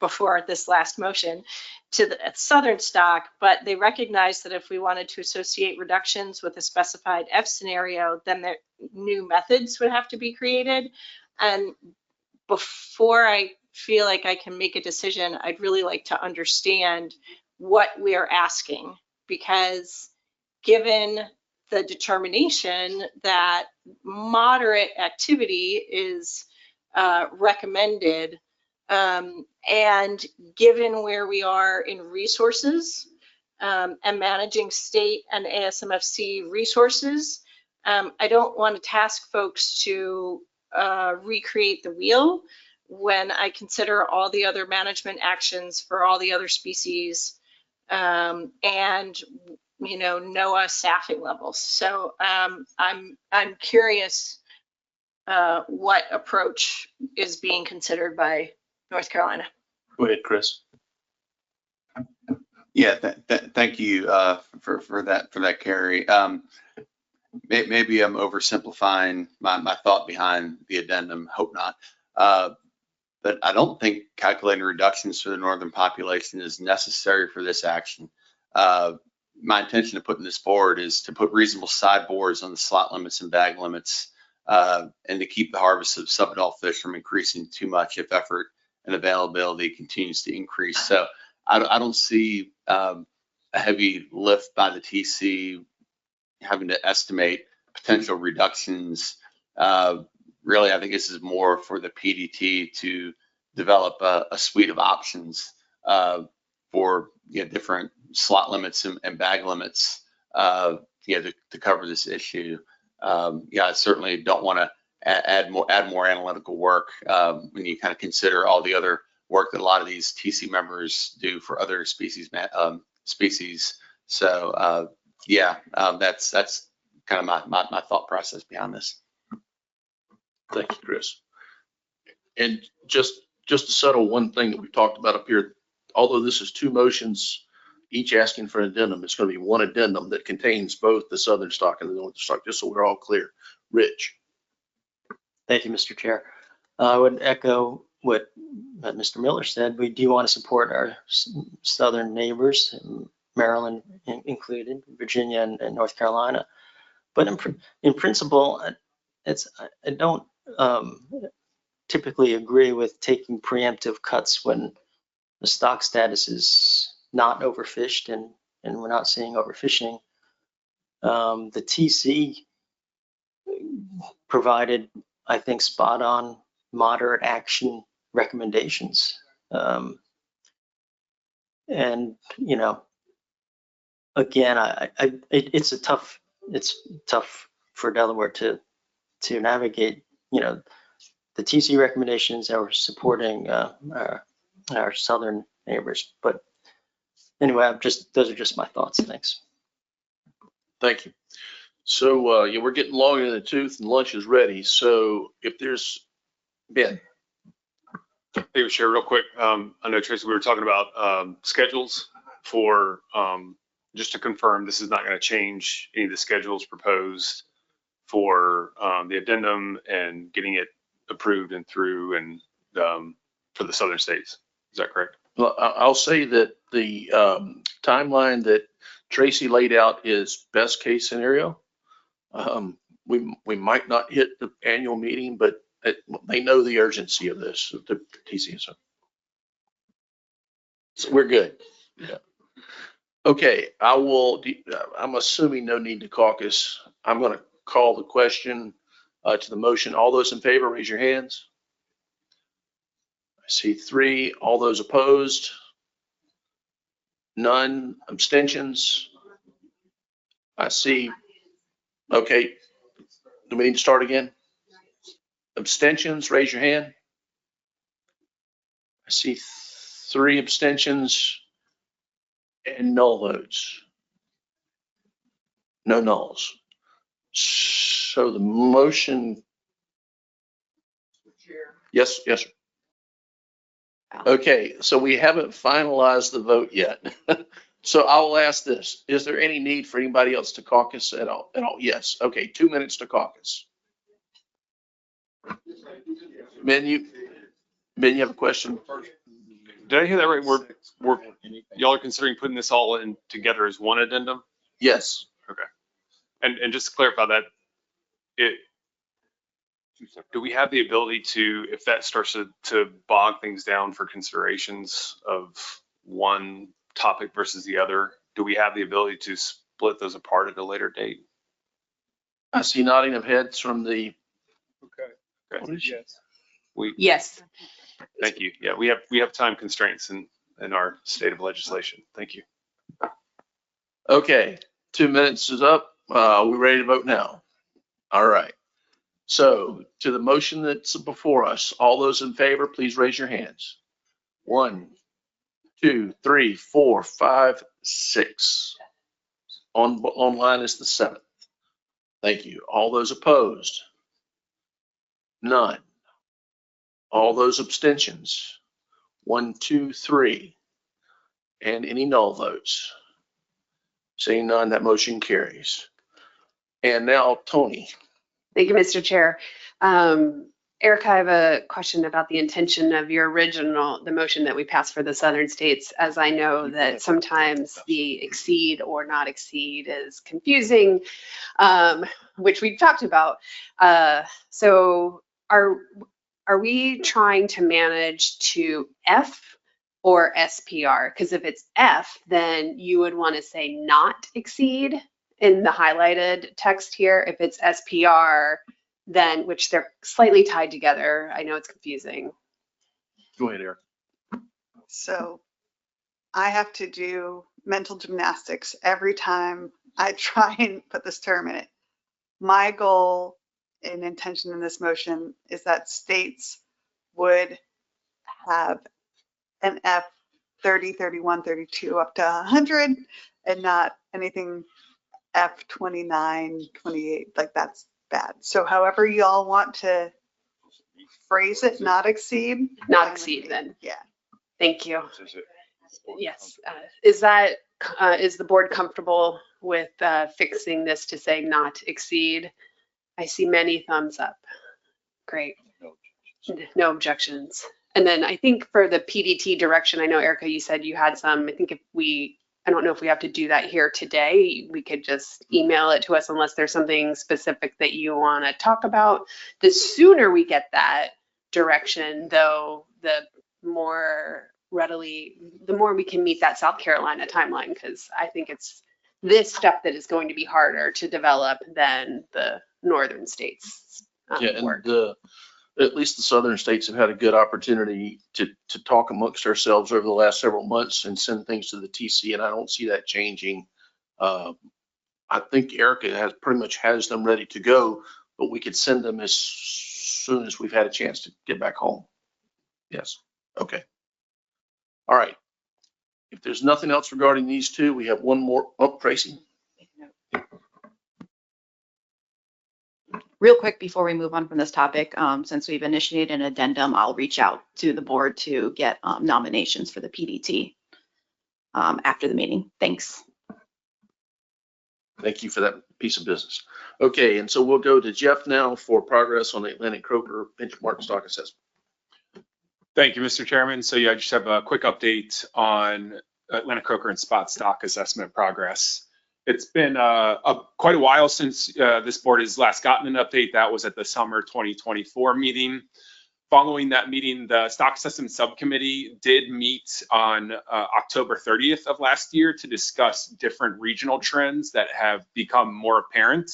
before this last motion to the Southern stock, but they recognized that if we wanted to associate reductions with a specified F scenario, then the new methods would have to be created. And before I feel like I can make a decision, I'd really like to understand what we are asking, because given the determination that moderate activity is recommended, and given where we are in resources and managing state and ASMFC resources, I don't want to task folks to recreate the wheel when I consider all the other management actions for all the other species and NOAA staffing levels. So I'm curious what approach is being considered by North Carolina. Go ahead, Chris. Yeah, thank you for that, Carrie. Maybe I'm oversimplifying my thought behind the addendum. Hope not. But I don't think calculating reductions for the northern population is necessary for this action. My intention of putting this forward is to put reasonable sideboards on the slot limits and bag limits, and to keep the harvest of subadult fish from increasing too much if effort and availability continues to increase. So I don't see a heavy lift by the TC having to estimate potential reductions. Really, I think this is more for the PDT to develop a suite of options for different slot limits and bag limits to cover this issue. I certainly don't want to add more analytical work when you kind of consider all the other work that a lot of these TC members do for other species. So that's kind of my thought process behind this. Thank you, Chris. And just to settle one thing that we've talked about up here, although this is two motions, each asking for an addendum, it's going to be one addendum that contains both the southern stock and the northern stock, just so we're all clear. Rich. Thank you, Mr. Chair. I would echo what Mr. Miller said. We do want to support our southern neighbors, Maryland included, Virginia and North Carolina. But in principle, I don't typically agree with taking preemptive cuts when the stock status is not overfished and we're not seeing overfishing. The TC provided, I think, spot on moderate action recommendations. And, again, it's tough for Delaware to navigate, the TC recommendations that were supporting our southern neighbors. But anyway, those are just my thoughts. Thanks. Thank you. So we're getting long in the tooth and lunch is ready. So if there's Ben. Hey, Chair, real quick. I know, Tracy, we were talking about schedules for, just to confirm, this is not going to change any of the schedules proposed for the addendum and getting it approved and through and for the southern states. Is that correct? Well, I'll say that the timeline that Tracy laid out is best case scenario. We might not hit the annual meeting, but they know the urgency of this, the TC. So we're good. Yeah. Okay, I'm assuming no need to caucus. I'm going to call the question to the motion. All those in favor, raise your hands. I see 3. All those opposed? None. Abstentions? I see. Okay. Do we need to start again? Abstentions, raise your hand. I see 3 abstentions and null votes. No nulls. So the motion. Yes, yes, sir. Okay, so we haven't finalized the vote yet. So I will ask this, is there any need for anybody else to caucus at all? Yes, okay, 2 minutes to caucus. Ben, you have a question? Did I hear that right? Y'all are considering putting this all in together as one addendum? Yes. Okay. And just to clarify that, do we have the ability to, if that starts to bog things down for considerations of one topic versus the other, do we have the ability to split those apart at a later date? I see nodding of heads from the. Okay. Yes. Yes. Thank you. Yeah, we have time constraints in our state of legislation. Thank you. Okay, 2 minutes is up. We ready to vote now? All right. So to the motion that's before us, all those in favor, please raise your hands. 1, 2, 3, 4, 5, 6. Online is the 7th. Thank you. All those opposed? None. All those abstentions? 1, 2, 3. And any null votes? Seeing none, that motion carries. And now Tony. Thank you, Mr. Chair. Eric, I have a question about the intention of your the motion that we passed for the southern states, as I know that sometimes the exceed or not exceed is confusing, which we've talked about. So are we trying to manage to F or SPR? Because if it's F, then you would want to say not exceed in the highlighted text here. If it's SPR, then, which they're slightly tied together, I know it's confusing. Go ahead, Eric. So I have to do mental gymnastics every time I try and put this term in it. My goal and intention in this motion is that states would have an F 30, 31, 32 up to 100 and not anything F 29, 28, like that's bad. So however y'all want to phrase it, not exceed. Not exceed then. Yeah. Thank you. Yes. Is the board comfortable with fixing this to say not exceed? I see many thumbs up. Great. No objections. And then I think for the PDT direction, I know Erica, you said you had some. I think I don't know if we have to do that here today. We could just email it to us unless there's something specific that you want to talk about. The sooner we get that direction, though, the more we can meet that South Carolina timeline, because I think it's this stuff that is going to be harder to develop than the northern states. Work. And at least the southern states have had a good opportunity to talk amongst ourselves over the last several months and send things to the TC, and I don't see that changing. I think Erica pretty much has them ready to go, but we could send them as soon as we've had a chance to get back home. Yes. Okay. All right. If there's nothing else regarding these two, we have one more. Oh, Tracy. Real quick before we move on from this topic, since we've initiated an addendum, I'll reach out to the board to get nominations for the PDT after the meeting. Thanks. Thank you for that piece of business. Okay, and so we'll go to Jeff now for progress on the Atlantic Croker benchmark stock assessment. Thank you, Mr. Chairman. So yeah, I just have a quick update on Atlantic Croker and spot stock assessment progress. It's been quite a while since this board has last gotten an update. That was at the summer 2024 meeting. Following that meeting, the stock assessment subcommittee did meet on October 30th of last year to discuss different regional trends that have become more apparent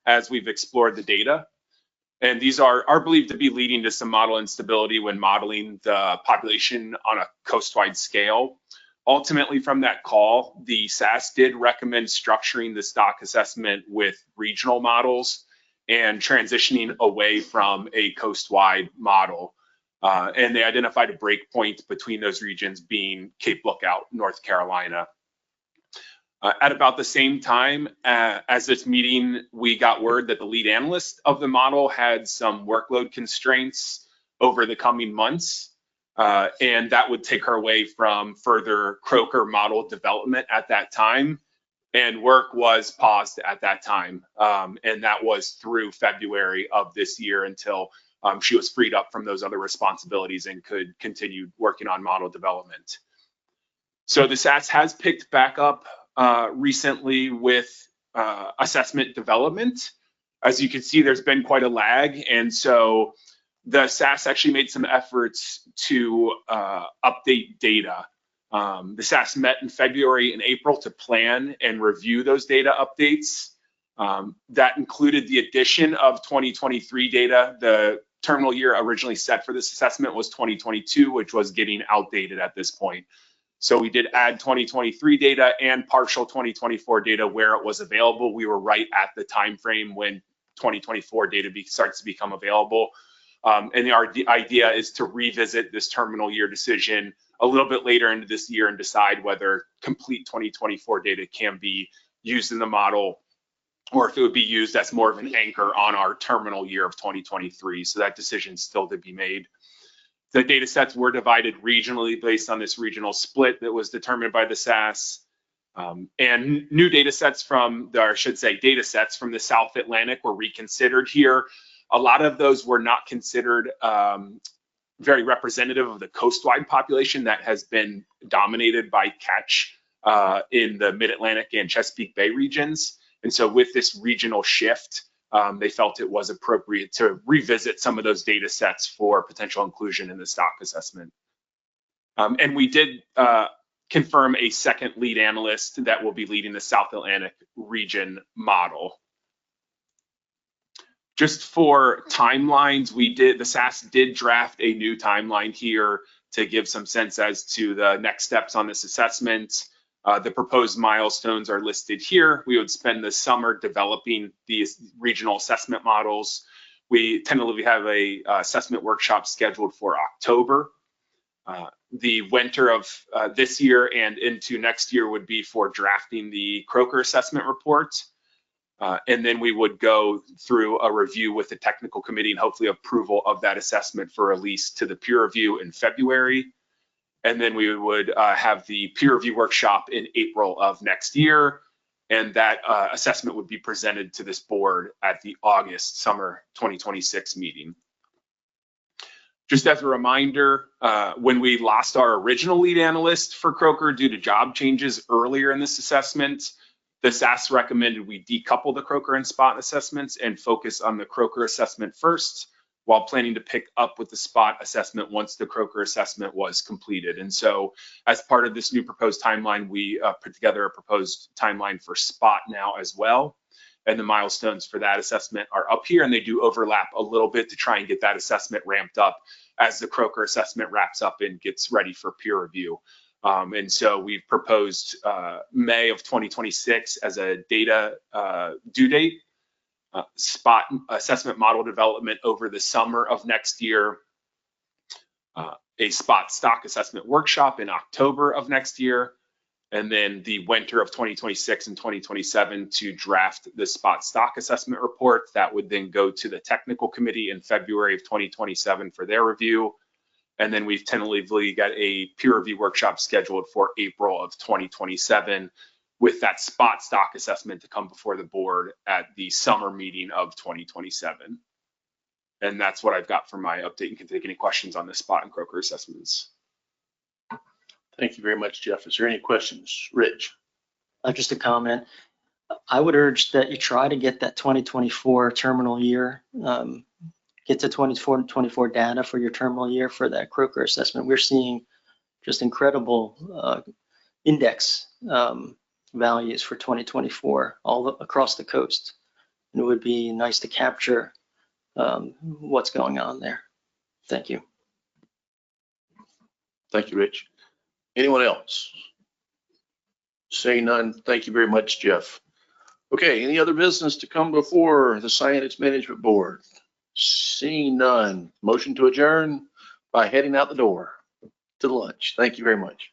as we've explored the data. And these are believed to be leading to some model instability when modeling the population on a coast-wide scale. Ultimately, from that call, the SAS did recommend structuring the stock assessment with regional models and transitioning away from a coast-wide model. And they identified a breakpoint between those regions being Cape Lookout, North Carolina. At about the same time as this meeting, we got word that the lead analyst of the model had some workload constraints over the coming months, and that would take her away from further Croker model development at that time. And work was paused at that time, and that was through February of this year until she was freed up from those other responsibilities and could continue working on model development. So the SAS has picked back up recently with assessment development. As you can see, there's been quite a lag. And so the SAS actually made some efforts to update data. The SAS met in February and April to plan and review those data updates. That included the addition of 2023 data. The terminal year originally set for this assessment was 2022, which was getting outdated at this point. So we did add 2023 data and partial 2024 data where it was available. We were right at the time frame when 2024 data starts to become available. And our idea is to revisit this terminal year decision a little bit later into this year and decide whether complete 2024 data can be used in the model or if it would be used as more of an anchor on our terminal year of 2023. So that decision is still to be made. The data sets were divided regionally based on this regional split that was determined by the SAS. And new data sets from, data sets from the South Atlantic were reconsidered here. A lot of those were not considered very representative of the coastwide population that has been dominated by catch in the Mid-Atlantic and Chesapeake Bay regions. And so with this regional shift, they felt it was appropriate to revisit some of those data sets for potential inclusion in the stock assessment. And we did confirm a second lead analyst that will be leading the South Atlantic region model. Just for timelines, the SAS did draft a new timeline here to give some sense as to the next steps on this assessment. The proposed milestones are listed here. We would spend the summer developing these regional assessment models. We tentatively have a assessment workshop scheduled for October. The winter of this year and into next year would be for drafting the Croker assessment report. And then we would go through a review with the technical committee and hopefully approval of that assessment for release to the peer review in February. And then we would have the peer review workshop in April of next year. And that assessment would be presented to this board at the August summer 2026 meeting. Just as a reminder, when we lost our original lead analyst for Croker due to job changes earlier in this assessment, the SAS recommended we decouple the Croker and spot assessments and focus on the Croker assessment first, while planning to pick up with the spot assessment once the Croker assessment was completed. And so as part of this new proposed timeline, we put together a proposed timeline for spot now as well. And the milestones for that assessment are up here, and they do overlap a little bit to try and get that assessment ramped up as the Croker assessment wraps up and gets ready for peer review. And so we've proposed May of 2026 as a data due date. Spot assessment model development over the summer of next year, a spot stock assessment workshop in October of next year, and then the winter of 2026 and 2027 to draft the spot stock assessment report. That would then go to the technical committee in February of 2027 for their review. And then we've tentatively got a peer review workshop scheduled for April of 2027 with that spot stock assessment to come before the board at the summer meeting of 2027. And that's what I've got for my update, and can take any questions on the spot and Croker assessments. Thank you very much, Jeff. Is there any questions? Rich? Just a comment. I would urge that you try to get that 2024 terminal year, get to 2024 data for your terminal year for that Croker assessment. We're seeing just incredible index values for 2024 all across the coast. And it would be nice to capture what's going on there. Thank you. Thank you, Rich. Anyone else? Seeing none, thank you very much, Jeff. Okay, any other business to come before the Scientists Management Board? Seeing none, motion to adjourn by heading out the door to lunch. Thank you very much.